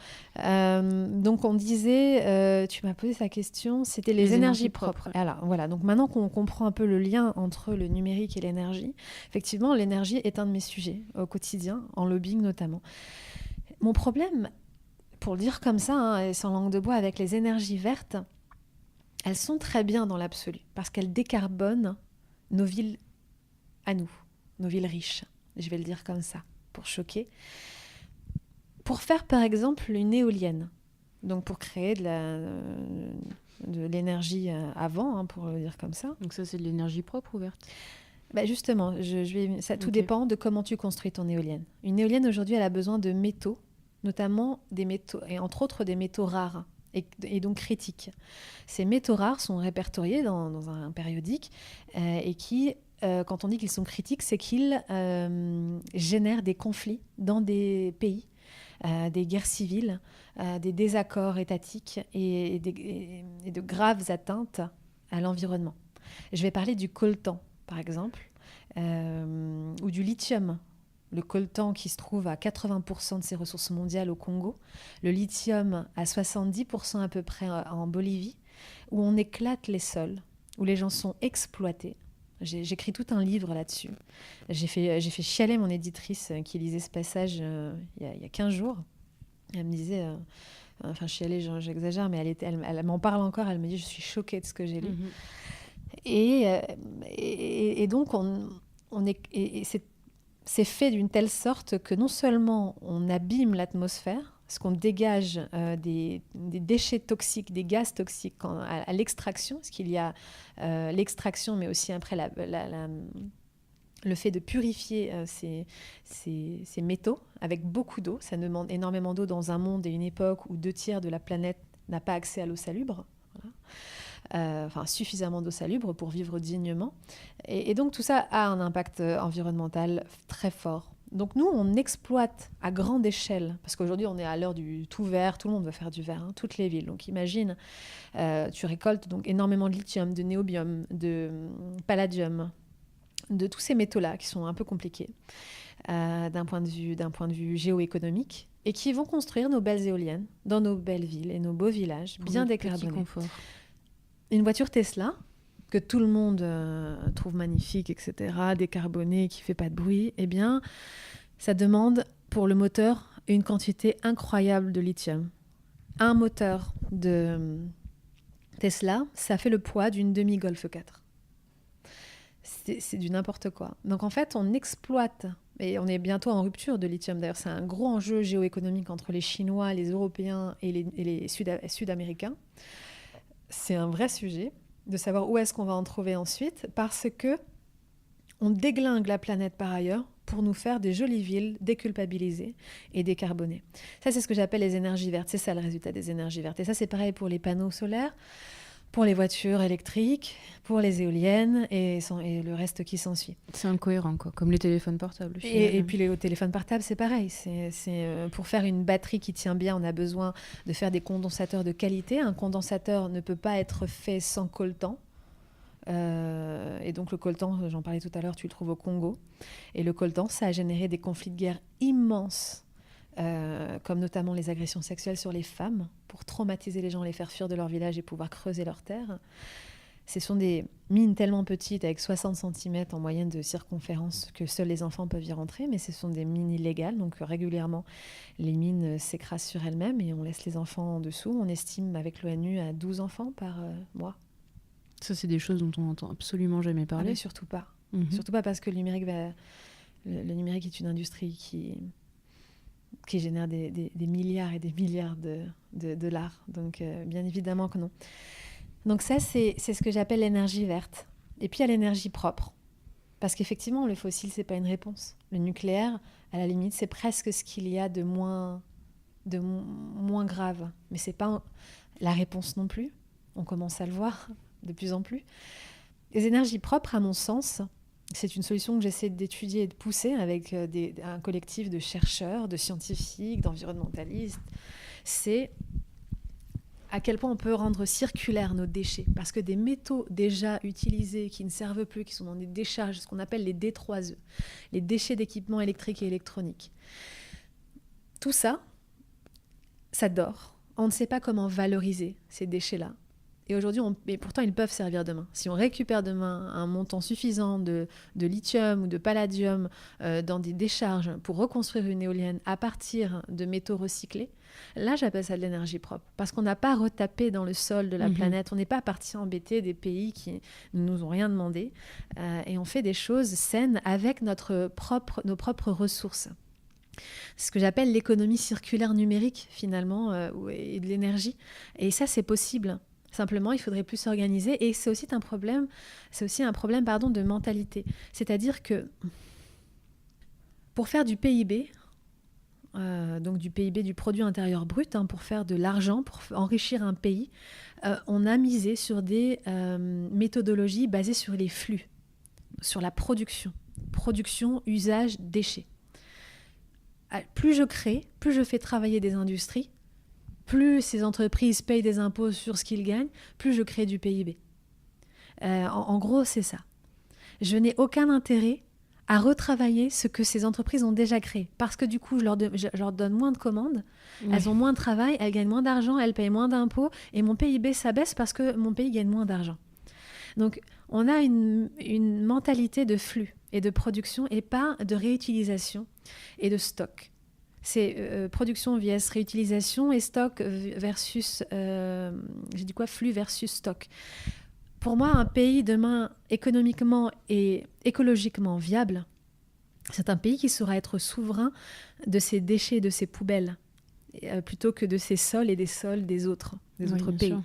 Donc, on disait... tu m'as posé sa question. C'était les énergies propres. Alors, voilà. Donc, maintenant qu'on comprend un peu le lien entre le numérique et l'énergie, effectivement, l'énergie est un de mes sujets au quotidien, en lobbying notamment. Mon problème, pour le dire comme ça, hein, sans langue de bois, avec les énergies vertes, elles sont très bien dans l'absolu parce qu'elles décarbonent nos villes à nous. Nos villes riches, je vais le dire comme ça, pour choquer. Pour faire par exemple une éolienne, donc pour créer de l'énergie à vent, hein, pour le dire comme ça. Donc ça, c'est de l'énergie propre ou verte ? Justement, tout dépend de comment tu construis ton éolienne. Une éolienne aujourd'hui, elle a besoin de métaux, notamment des métaux, et entre autres des métaux rares. Et donc critiques. Ces métaux rares sont répertoriés dans un périodique et qui... quand on dit qu'ils sont critiques, c'est qu'ils génèrent des conflits dans des pays, des guerres civiles, des désaccords étatiques et de graves atteintes à l'environnement. Je vais parler du coltan, par exemple, ou du lithium. Le coltan qui se trouve à 80% de ses ressources mondiales au Congo, le lithium à 70% à peu près en Bolivie, où on éclate les sols, où les gens sont exploités. J'écris tout un livre là-dessus. J'ai fait chialer mon éditrice qui lisait ce passage il y a 15 jours. Elle me disait... chialer, j'exagère, mais elle m'en parle encore. Elle me dit, je suis choquée de ce que j'ai lu. Et donc, c'est fait d'une telle sorte que non seulement on abîme l'atmosphère, parce qu'on dégage des déchets toxiques, des gaz toxiques à l'extraction, parce qu'il y a l'extraction, mais aussi après le fait de purifier ces métaux avec beaucoup d'eau. Ça demande énormément d'eau dans un monde et une époque où 2/3 de la planète n'a pas accès à l'eau salubre. Voilà. Suffisamment d'eau salubre pour vivre dignement. Et donc tout ça a un impact environnemental très fort. Donc nous, on exploite à grande échelle, parce qu'aujourd'hui, on est à l'heure du tout vert, tout le monde veut faire du vert, hein, toutes les villes. Donc imagine, tu récoltes donc énormément de lithium, de néobium, de palladium, de tous ces métaux-là qui sont un peu compliqués d'un point de vue géoéconomique, et qui vont construire nos belles éoliennes dans nos belles villes et nos beaux villages, bien décarbonés. Une voiture Tesla, que tout le monde trouve magnifique, etc., décarbonée, qui ne fait pas de bruit, eh bien, ça demande pour le moteur une quantité incroyable de lithium. Un moteur de Tesla, ça fait le poids d'une demi-Golf 4. C'est du n'importe quoi. Donc en fait, on exploite, et on est bientôt en rupture de lithium. D'ailleurs, c'est un gros enjeu géoéconomique entre les Chinois, les Européens et les Sud-Américains. C'est un vrai sujet de savoir où est-ce qu'on va en trouver ensuite, parce que on déglingue la planète par ailleurs pour nous faire des jolies villes déculpabilisées et décarbonées. Ça, c'est ce que j'appelle les énergies vertes. C'est ça le résultat des énergies vertes. Et ça, c'est pareil pour les panneaux solaires, pour les voitures électriques, pour les éoliennes et le reste qui s'ensuit. C'est incohérent, quoi, comme les téléphones portables. Et puis les téléphones portables, c'est pareil. Pour faire une batterie qui tient bien, on a besoin de faire des condensateurs de qualité. Un condensateur ne peut pas être fait sans coltan. Et donc le coltan, j'en parlais tout à l'heure, tu le trouves au Congo. Et le coltan, ça a généré des conflits de guerre immenses, comme notamment les agressions sexuelles sur les femmes, pour traumatiser les gens, les faire fuir de leur village et pouvoir creuser leurs terres. Ce sont des mines tellement petites, avec 60 cm en moyenne de circonférence, que seuls les enfants peuvent y rentrer, mais ce sont des mines illégales, donc régulièrement les mines s'écrasent sur elles-mêmes et on laisse les enfants en dessous. On estime avec l'ONU à 12 enfants par mois. Ça, c'est des choses dont on n'entend absolument jamais parler. Ah, mais surtout pas. Surtout pas, parce que le numérique Le numérique est une industrie qui génère des milliards et des milliards de dollars. Donc, bien évidemment que non. Donc ça, c'est ce que j'appelle l'énergie verte. Et puis, il y a l'énergie propre. Parce qu'effectivement, le fossile, ce n'est pas une réponse. Le nucléaire, à la limite, c'est presque ce qu'il y a de moins grave. Mais ce n'est pas la réponse non plus. On commence à le voir de plus en plus. Les énergies propres, à mon sens, c'est une solution que j'essaie d'étudier et de pousser avec un collectif de chercheurs, de scientifiques, d'environnementalistes. C'est à quel point on peut rendre circulaires nos déchets. Parce que des métaux déjà utilisés, qui ne servent plus, qui sont dans des décharges, ce qu'on appelle les D3E, les déchets d'équipements électriques et électroniques. Tout ça, ça dort. On ne sait pas comment valoriser ces déchets-là. Et aujourd'hui, mais pourtant, ils peuvent servir demain. Si on récupère demain un montant suffisant de lithium ou de palladium dans des décharges pour reconstruire une éolienne à partir de métaux recyclés, là, j'appelle ça de l'énergie propre. Parce qu'on n'a pas retapé dans le sol de la planète. On n'est pas parti embêter des pays qui ne nous ont rien demandé. Et on fait des choses saines avec nos propres ressources. C'est ce que j'appelle l'économie circulaire numérique, finalement, et de l'énergie. Et ça, c'est possible. Simplement, il faudrait plus s'organiser. Et c'est aussi un problème de mentalité. C'est-à-dire que pour faire du PIB, donc du PIB, du produit intérieur brut, pour faire de l'argent, pour enrichir un pays, on a misé sur des méthodologies basées sur les flux, sur la production, usage, déchets. Plus je crée, plus je fais travailler des industries, plus ces entreprises payent des impôts sur ce qu'ils gagnent, plus je crée du PIB. En gros, c'est ça. Je n'ai aucun intérêt à retravailler ce que ces entreprises ont déjà créé. Parce que du coup, je leur donne moins de commandes, elles ont moins de travail, elles gagnent moins d'argent, elles payent moins d'impôts, et mon PIB s'abaisse parce que mon pays gagne moins d'argent. Donc, on a une mentalité de flux et de production et pas de réutilisation et de stock. C'est production vs réutilisation et stock versus... flux versus stock. Pour moi, un pays demain économiquement et écologiquement viable, c'est un pays qui saura être souverain de ses déchets, de ses poubelles, plutôt que de ses sols et des sols des autres pays.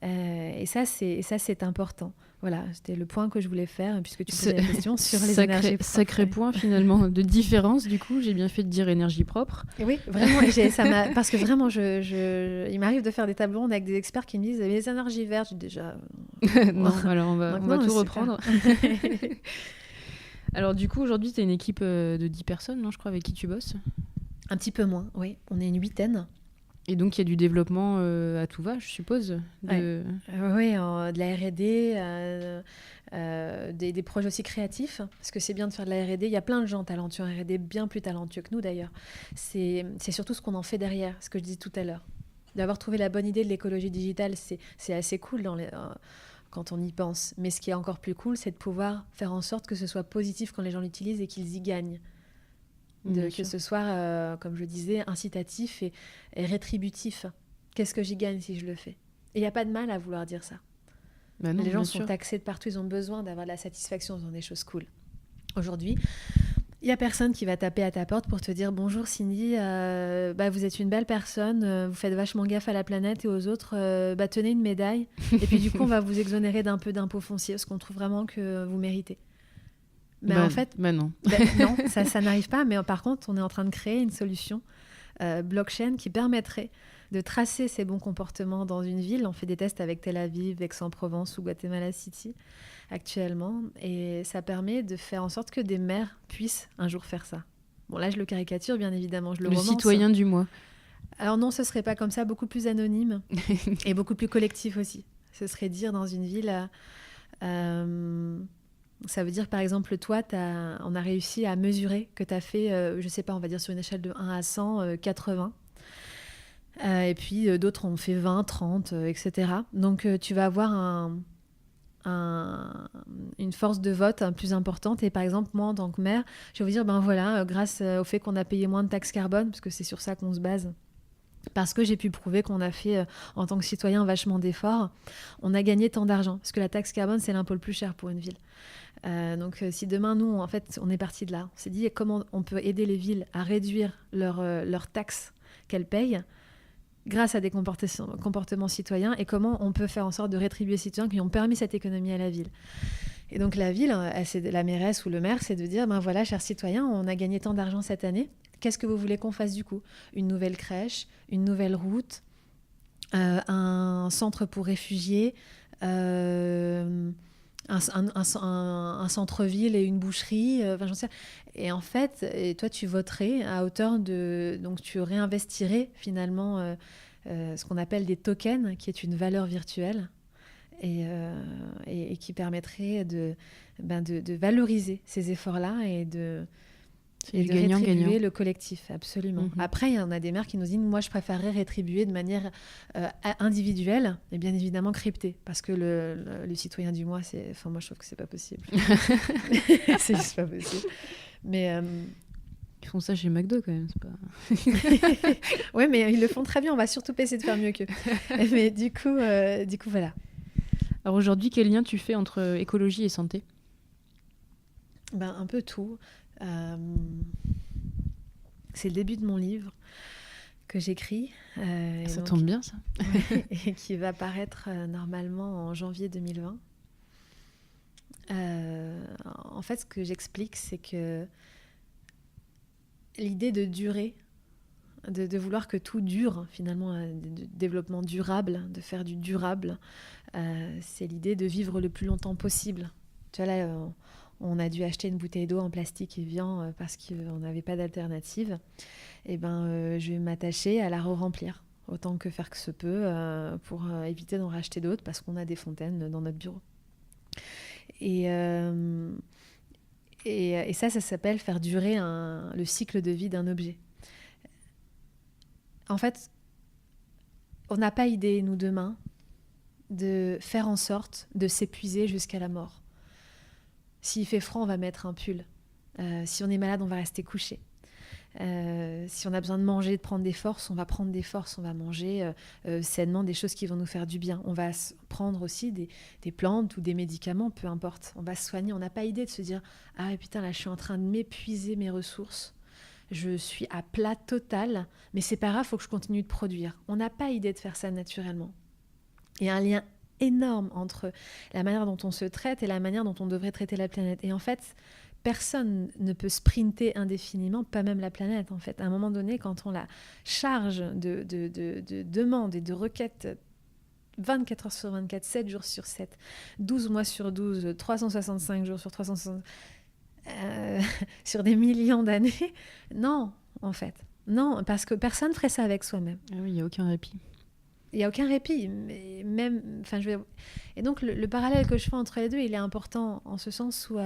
Et ça, c'est important. Voilà, c'était le point que je voulais faire, puisque tu posais la question sur les énergies propres. Sacré point, finalement, de différence, du coup. J'ai bien fait de dire énergie propre. Et oui, vraiment, parce que vraiment, il m'arrive de faire des tables rondes avec des experts qui me disent « les énergies vertes », j'ai déjà... Non, alors on va tout reprendre. Alors du coup, aujourd'hui, tu as une équipe de 10 personnes, non, je crois, avec qui tu bosses ? Un petit peu moins, oui. On est une 8aine. Et donc, il y a du développement à tout va, je suppose. Oui, de la R&D, des projets aussi créatifs, parce que c'est bien de faire de la R&D. Il y a plein de gens talentueux en R&D, bien plus talentueux que nous d'ailleurs. C'est surtout ce qu'on en fait derrière, ce que je disais tout à l'heure. D'avoir trouvé la bonne idée de l'écologie digitale, c'est assez cool quand on y pense. Mais ce qui est encore plus cool, c'est de pouvoir faire en sorte que ce soit positif quand les gens l'utilisent et qu'ils y gagnent. Que ce soit, comme je disais, incitatif et rétributif. Qu'est-ce que j'y gagne si je le fais ? Et il n'y a pas de mal à vouloir dire ça. Bah non, les gens sont taxés de partout, ils ont besoin d'avoir de la satisfaction dans des choses cool. Aujourd'hui, il n'y a personne qui va taper à ta porte pour te dire « Bonjour Cindy, vous êtes une belle personne, vous faites vachement gaffe à la planète et aux autres, tenez une médaille. Et puis du coup, on va vous exonérer d'un peu d'impôts fonciers, parce qu'on trouve vraiment que vous méritez. » Mais en fait, non. Non, ça n'arrive pas. Mais par contre, on est en train de créer une solution blockchain qui permettrait de tracer ces bons comportements dans une ville. On fait des tests avec Tel Aviv, Aix-en-Provence ou Guatemala City actuellement. Et ça permet de faire en sorte que des maires puissent un jour faire ça. Bon, là, je le caricature, bien évidemment. Je le romance. Citoyen du mois. Alors non, ce ne serait pas comme ça, beaucoup plus anonyme et beaucoup plus collectif aussi. Ce serait dire dans une ville... ça veut dire, par exemple, toi, on a réussi à mesurer que tu as fait, je ne sais pas, on va dire sur une échelle de 1 à 100, 80. Et puis d'autres ont fait 20, 30, etc. Donc tu vas avoir une force de vote plus importante. Et par exemple, moi, en tant que maire, je vais vous dire, grâce au fait qu'on a payé moins de taxes carbone, parce que c'est sur ça qu'on se base, parce que j'ai pu prouver qu'on a fait, en tant que citoyen, vachement d'efforts, on a gagné tant d'argent. Parce que la taxe carbone, c'est l'impôt le plus cher pour une ville. Donc si demain, nous, en fait, on est parti de là, on s'est dit comment on peut aider les villes à réduire leurs taxes qu'elles payent grâce à des comportements citoyens, et comment on peut faire en sorte de rétribuer les citoyens qui ont permis cette économie à la ville. Et donc la ville, la mairesse ou le maire, c'est de dire, ben voilà, chers citoyens, on a gagné tant d'argent cette année, qu'est-ce que vous voulez qu'on fasse du coup ? Une nouvelle crèche, une nouvelle route, un centre pour réfugiés, un centre-ville et une boucherie, j'en sais. Et en fait, toi, tu voterais à hauteur de... Donc, tu réinvestirais finalement ce qu'on appelle des tokens, qui est une valeur virtuelle, et qui permettrait de valoriser ces efforts-là et de rétribuer le collectif, absolument. Après, il y en a des maires qui nous disent, moi, je préférerais rétribuer de manière individuelle et bien évidemment cryptée, parce que le citoyen du mois, moi, je trouve que c'est pas possible. C'est juste pas possible. Mais ils font ça chez McDo quand même, c'est pas... Oui, mais ils le font très bien. On va surtout essayer de faire mieux qu'eux. Mais du coup, voilà. Alors aujourd'hui, quel lien tu fais entre écologie et santé ? Un peu tout. C'est le début de mon livre que j'écris. Ça tombe bien, ça. Et qui va paraître normalement en janvier 2020. En fait, ce que j'explique, c'est que l'idée de durer, de vouloir que tout dure, finalement, de développement durable, de faire du durable, c'est l'idée de vivre le plus longtemps possible. Tu vois, là, on a dû acheter une bouteille d'eau en plastique Evian parce qu'on n'avait pas d'alternative. Et je vais m'attacher à la re-remplir, autant que faire que se peut, pour éviter d'en racheter d'autres, parce qu'on a des fontaines dans notre bureau. Et ça s'appelle faire durer le cycle de vie d'un objet. En fait, on n'a pas idée, nous, demain, de faire en sorte de s'épuiser jusqu'à la mort. S'il fait froid, on va mettre un pull. Si on est malade, on va rester couché. Si on a besoin de manger, de prendre des forces, on va prendre des forces, on va manger sainement des choses qui vont nous faire du bien. On va prendre aussi des plantes ou des médicaments, peu importe. On va se soigner. On n'a pas idée de se dire « Ah putain, là, je suis en train de m'épuiser mes ressources. Je suis à plat total, mais c'est pas grave, il faut que je continue de produire. » On n'a pas idée de faire ça naturellement. Il y a un lien énorme entre la manière dont on se traite et la manière dont on devrait traiter la planète. Et en fait, personne ne peut sprinter indéfiniment, pas même la planète, en fait. À un moment donné, quand on la charge de demandes et de requêtes 24 heures sur 24, 7 jours sur 7, 12 mois sur 12, 365 jours sur 365, sur des millions d'années, non, en fait. Non, parce que personne ne ferait ça avec soi-même. Ah oui, il n'y a aucun répit. Il n'y a aucun répit. Mais même, Et donc, le parallèle que je fais entre les deux, il est important en ce sens où...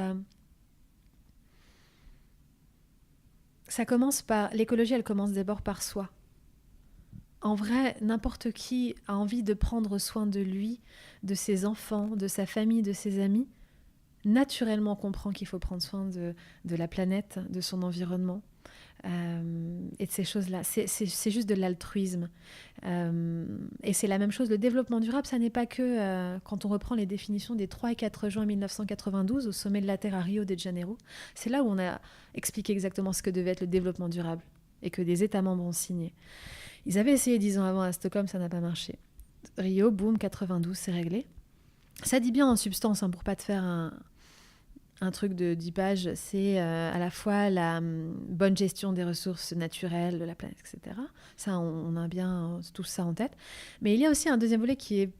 ça commence par... L'écologie, elle commence d'abord par soi. En vrai, n'importe qui a envie de prendre soin de lui, de ses enfants, de sa famille, de ses amis, naturellement comprend qu'il faut prendre soin de la planète, de son environnement, et de ces choses-là. C'est juste de l'altruisme. Et c'est la même chose. Le développement durable, ça n'est pas que quand on reprend les définitions des 3 et 4 juin 1992 au sommet de la Terre à Rio de Janeiro. C'est là où on a expliqué exactement ce que devait être le développement durable et que des États membres ont signé. Ils avaient essayé 10 ans avant à Stockholm, ça n'a pas marché. Rio, boum, 92, c'est réglé. Ça dit bien en substance, pour pas te faire un truc de 10 pages, c'est à la fois la bonne gestion des ressources naturelles, de la planète, etc. Ça, on a bien tout ça en tête. Mais il y a aussi un deuxième volet qui est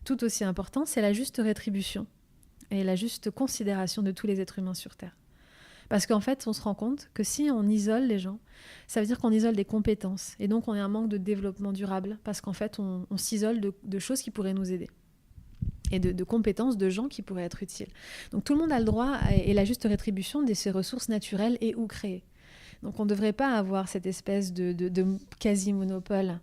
tout aussi important, c'est la juste rétribution et la juste considération de tous les êtres humains sur Terre. Parce qu'en fait, on se rend compte que si on isole les gens, ça veut dire qu'on isole des compétences. Et donc, on a un manque de développement durable parce qu'en fait, on s'isole de choses qui pourraient nous aider. Et de compétences de gens qui pourraient être utiles. Donc tout le monde a le droit et la juste rétribution de ces ressources naturelles et ou créées. Donc on ne devrait pas avoir cette espèce de quasi-monopole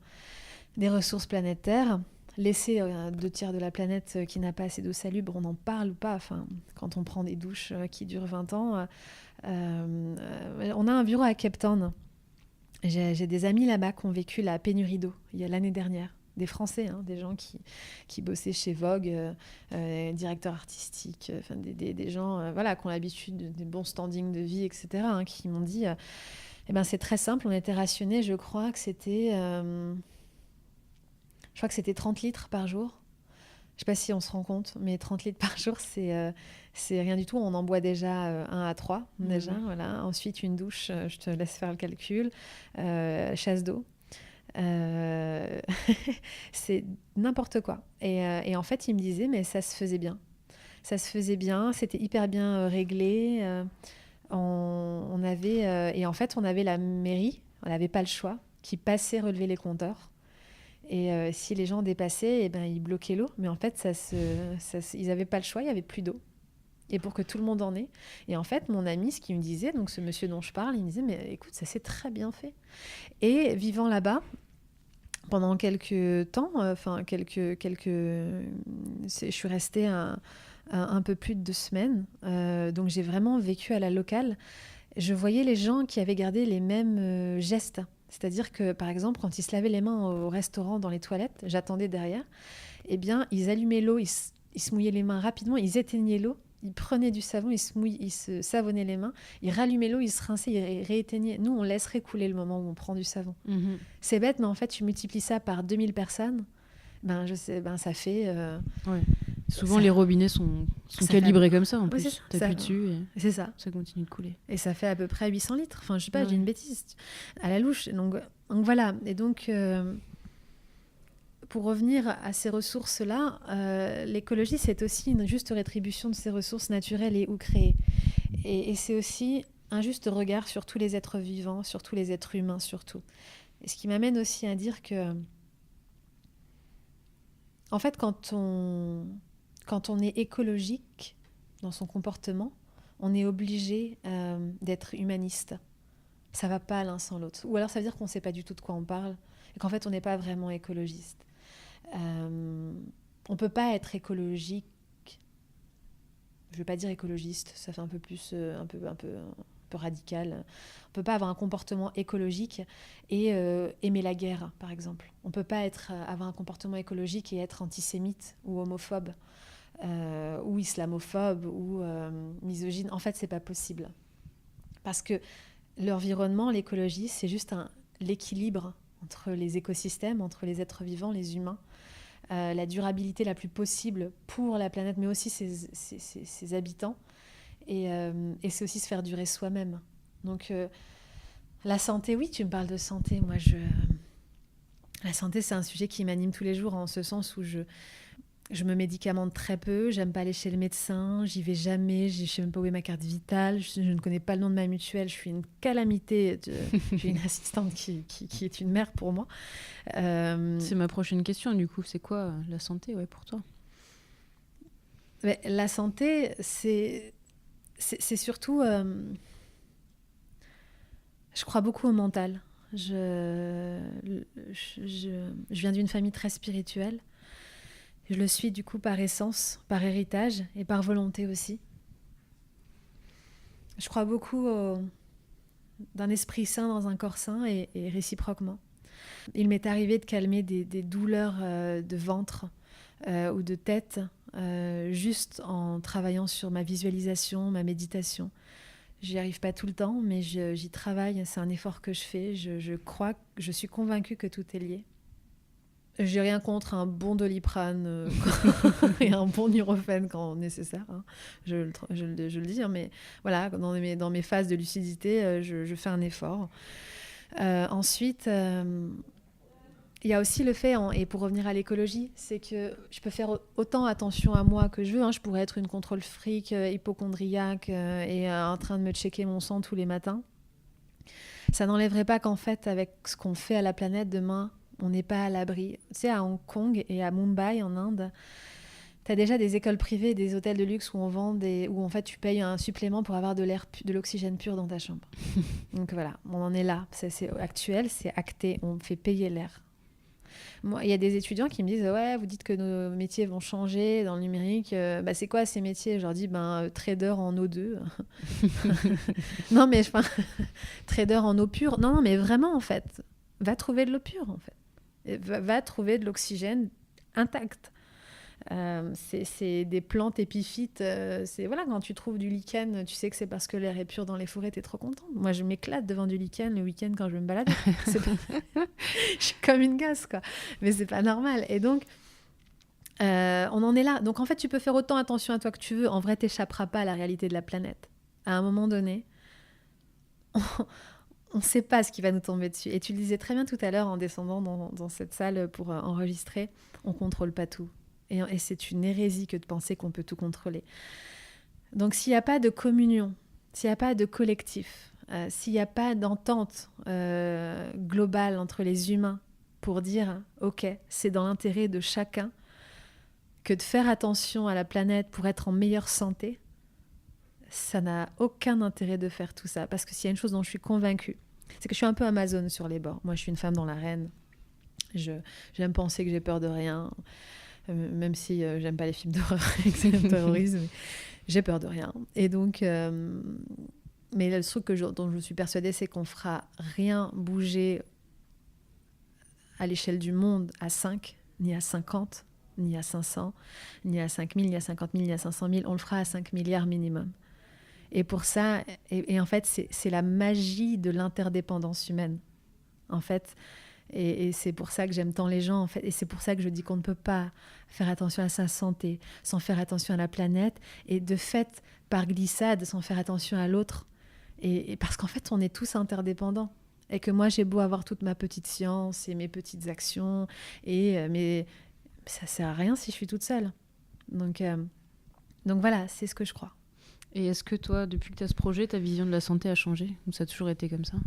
des ressources planétaires. Laisser 2/3 de la planète qui n'a pas assez d'eau salubre, on en parle ou pas. Enfin, quand on prend des douches qui durent 20 ans, on a un bureau à Cape Town J'ai des amis là-bas qui ont vécu la pénurie d'eau l'année dernière. Des Français, hein, des gens qui bossaient chez Vogue, directeurs artistiques, des gens voilà, qui ont l'habitude des bons standings de vie, etc., hein, qui m'ont dit eh ben, c'est très simple, on était rationnés, je crois que c'était 30 litres par jour. Je ne sais pas si on se rend compte, mais 30 litres par jour, c'est rien du tout. On en boit déjà 1 à 3, déjà, voilà. Ensuite, une douche, je te laisse faire le calcul, chasse d'eau. C'est n'importe quoi. Et en fait, il me disait, mais ça se faisait bien. Ça se faisait bien, c'était hyper bien réglé. On avait, et en fait, on avait la mairie, on n'avait pas le choix, qui passait relever les compteurs. Et si les gens dépassaient, eh ben, ils bloquaient l'eau. Mais en fait, ils n'avaient pas le choix, il n'y avait plus d'eau. Et pour que tout le monde en ait. Et en fait, mon ami, ce qu'il me disait, donc ce monsieur dont je parle, il me disait, mais écoute, ça s'est très bien fait. Et vivant là-bas, pendant quelques temps, je suis restée un peu plus de 2 semaines. Donc j'ai vraiment vécu à la locale. Je voyais les gens qui avaient gardé les mêmes gestes. C'est-à-dire que, par exemple, quand ils se lavaient les mains au restaurant, dans les toilettes, j'attendais derrière, eh bien, ils allumaient l'eau, ils se mouillaient les mains rapidement, ils éteignaient l'eau, ils prenaient du savon, ils se savonnaient les mains, ils rallumaient l'eau, ils se rinçaient, ils rééteignaient. Nous, on laisserait couler le moment où on prend du savon. Mm-hmm. C'est bête, mais en fait, tu multiplies ça par 2000 personnes, ça fait... Ouais. Souvent, les robinets sont calibrés comme ça, en plus. Oui, t'appuies dessus et c'est ça continue de couler. Et ça fait à peu près 800 litres. Enfin, je sais pas, j'ai une bêtise à la louche. Donc voilà. Et donc, pour revenir à ces ressources-là, l'écologie, c'est aussi une juste rétribution de ces ressources naturelles et ou créées. Et c'est aussi un juste regard sur tous les êtres vivants, sur tous les êtres humains, surtout. Et ce qui m'amène aussi à dire que, en fait, quand on est écologique dans son comportement, on est obligé d'être humaniste. Ça ne va pas l'un sans l'autre. Ou alors ça veut dire qu'on ne sait pas du tout de quoi on parle et qu'en fait on n'est pas vraiment écologiste. On ne peut pas être écologique. Je ne veux pas dire écologiste, ça fait un peu plus, un peu radical. On ne peut pas avoir un comportement écologique et aimer la guerre, par exemple. On ne peut pas avoir un comportement écologique et être antisémite ou homophobe. Ou islamophobe ou misogyne. En fait, c'est pas possible. Parce que l'environnement, l'écologie, c'est juste l'équilibre entre les écosystèmes, entre les êtres vivants, les humains, la durabilité la plus possible pour la planète, mais aussi ses habitants. Et c'est aussi se faire durer soi-même. Donc, la santé, oui, tu me parles de santé. Moi, la santé, c'est un sujet qui m'anime tous les jours, en ce sens où je me médicamente très peu, j'aime pas aller chez le médecin, j'y vais jamais, je sais même pas où est ma carte vitale, je ne connais pas le nom de ma mutuelle, je suis une calamité, j'ai une assistante qui est une mère pour moi. C'est ma prochaine question, du coup, c'est quoi la santé pour toi ? Mais la santé, c'est surtout... je crois beaucoup au mental. Je viens d'une famille très spirituelle. Je le suis du coup par essence, par héritage et par volonté aussi. Je crois beaucoup d'un esprit sain dans un corps sain et réciproquement. Il m'est arrivé de calmer des douleurs de ventre ou de tête juste en travaillant sur ma visualisation, ma méditation. J'y arrive pas tout le temps, mais j'y travaille, c'est un effort que je fais. Je suis convaincue que tout est lié. J'ai rien contre un bon Doliprane et un bon Nurofen quand nécessaire, hein. Je le dis, hein, mais voilà, dans mes phases de lucidité, je fais un effort. Ensuite, il y a aussi le fait, et pour revenir à l'écologie, c'est que je peux faire autant attention à moi que je veux. Hein. Je pourrais être une contrôle fric, hypocondriaque et en train de me checker mon sang tous les matins. Ça n'enlèverait pas qu'en fait, avec ce qu'on fait à la planète demain, on n'est pas à l'abri. Tu sais, à Hong Kong et à Mumbai, en Inde, tu as déjà des écoles privées, des hôtels de luxe où où en fait tu payes un supplément pour avoir de l'oxygène pur dans ta chambre. Donc voilà, on en est là. C'est actuel, c'est acté, on fait payer l'air. Moi, il y a des étudiants qui me disent ouais, vous dites que nos métiers vont changer dans le numérique. C'est quoi ces métiers? Je leur dis trader en eau 2. Non mais trader en eau pure. Non mais vraiment en fait, va trouver de l'eau pure en fait. Va trouver de l'oxygène intact. C'est des plantes épiphytes. Quand tu trouves du lichen, tu sais que c'est parce que l'air est pur dans les forêts, t'es trop content. Moi, je m'éclate devant du lichen le week-end quand je vais me balader. Je suis comme une gosse, quoi. Mais c'est pas normal. Et donc, on en est là. Donc, en fait, tu peux faire autant attention à toi que tu veux. En vrai, t'échapperas pas à la réalité de la planète. À un moment donné, on ne sait pas ce qui va nous tomber dessus. Et tu le disais très bien tout à l'heure en descendant dans cette salle pour enregistrer, on contrôle pas tout. Et c'est une hérésie que de penser qu'on peut tout contrôler. Donc s'il n'y a pas de communion, s'il n'y a pas de collectif, s'il n'y a pas d'entente globale entre les humains pour dire « Ok, c'est dans l'intérêt de chacun que de faire attention à la planète pour être en meilleure santé », ça n'a aucun intérêt de faire tout ça. Parce que s'il y a une chose dont je suis convaincue, c'est que je suis un peu Amazone sur les bords. Moi, je suis une femme dans l'arène. J'aime penser que j'ai peur de rien. Même si j'aime pas les films d'horreur avec le terrorisme, j'ai peur de rien. Et donc, mais le truc dont je suis persuadée, c'est qu'on fera rien bouger à l'échelle du monde à 5, ni à 50, ni à 500, ni à 5 000, ni à 50 000, ni à 500 000. On le fera à 5 milliards minimum. Et pour ça, et en fait, c'est la magie de l'interdépendance humaine. En fait, et c'est pour ça que j'aime tant les gens, en fait. Et c'est pour ça que je dis qu'on ne peut pas faire attention à sa santé sans faire attention à la planète. Et de fait, par glissade, sans faire attention à l'autre. Et parce qu'en fait, on est tous interdépendants. Et que moi, j'ai beau avoir toute ma petite science et mes petites actions, mais ça ne sert à rien si je suis toute seule. Donc voilà, c'est ce que je crois. Et est-ce que toi, depuis que tu as ce projet, ta vision de la santé a changé? Ou ça a toujours été comme ça?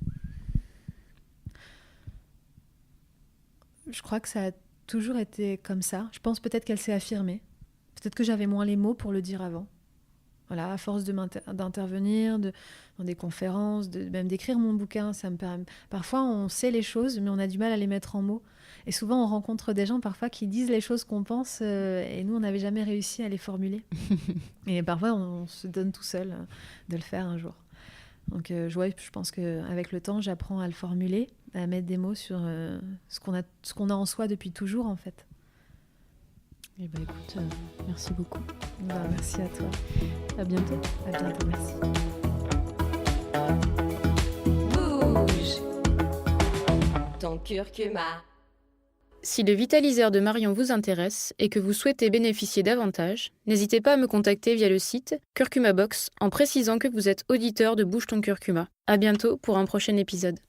Je crois que ça a toujours été comme ça. Je pense peut-être qu'elle s'est affirmée. Peut-être que j'avais moins les mots pour le dire avant. Voilà, à force d'intervenir dans des conférences, même d'écrire mon bouquin, ça me permet. Parfois, on sait les choses, mais on a du mal à les mettre en mots. Et souvent, on rencontre des gens parfois qui disent les choses qu'on pense, et nous, on n'avait jamais réussi à les formuler. Et parfois, on se donne tout seul de le faire un jour. Donc, je pense qu'avec le temps, j'apprends à le formuler, à mettre des mots sur ce qu'on a en soi depuis toujours, en fait. Eh bien, écoute, merci beaucoup. Merci à toi. À bientôt. À bientôt, merci. Bouge ton curcuma. Si le vitaliseur de Marion vous intéresse et que vous souhaitez bénéficier davantage, n'hésitez pas à me contacter via le site Curcuma Box en précisant que vous êtes auditeur de Bouge ton curcuma. À bientôt pour un prochain épisode.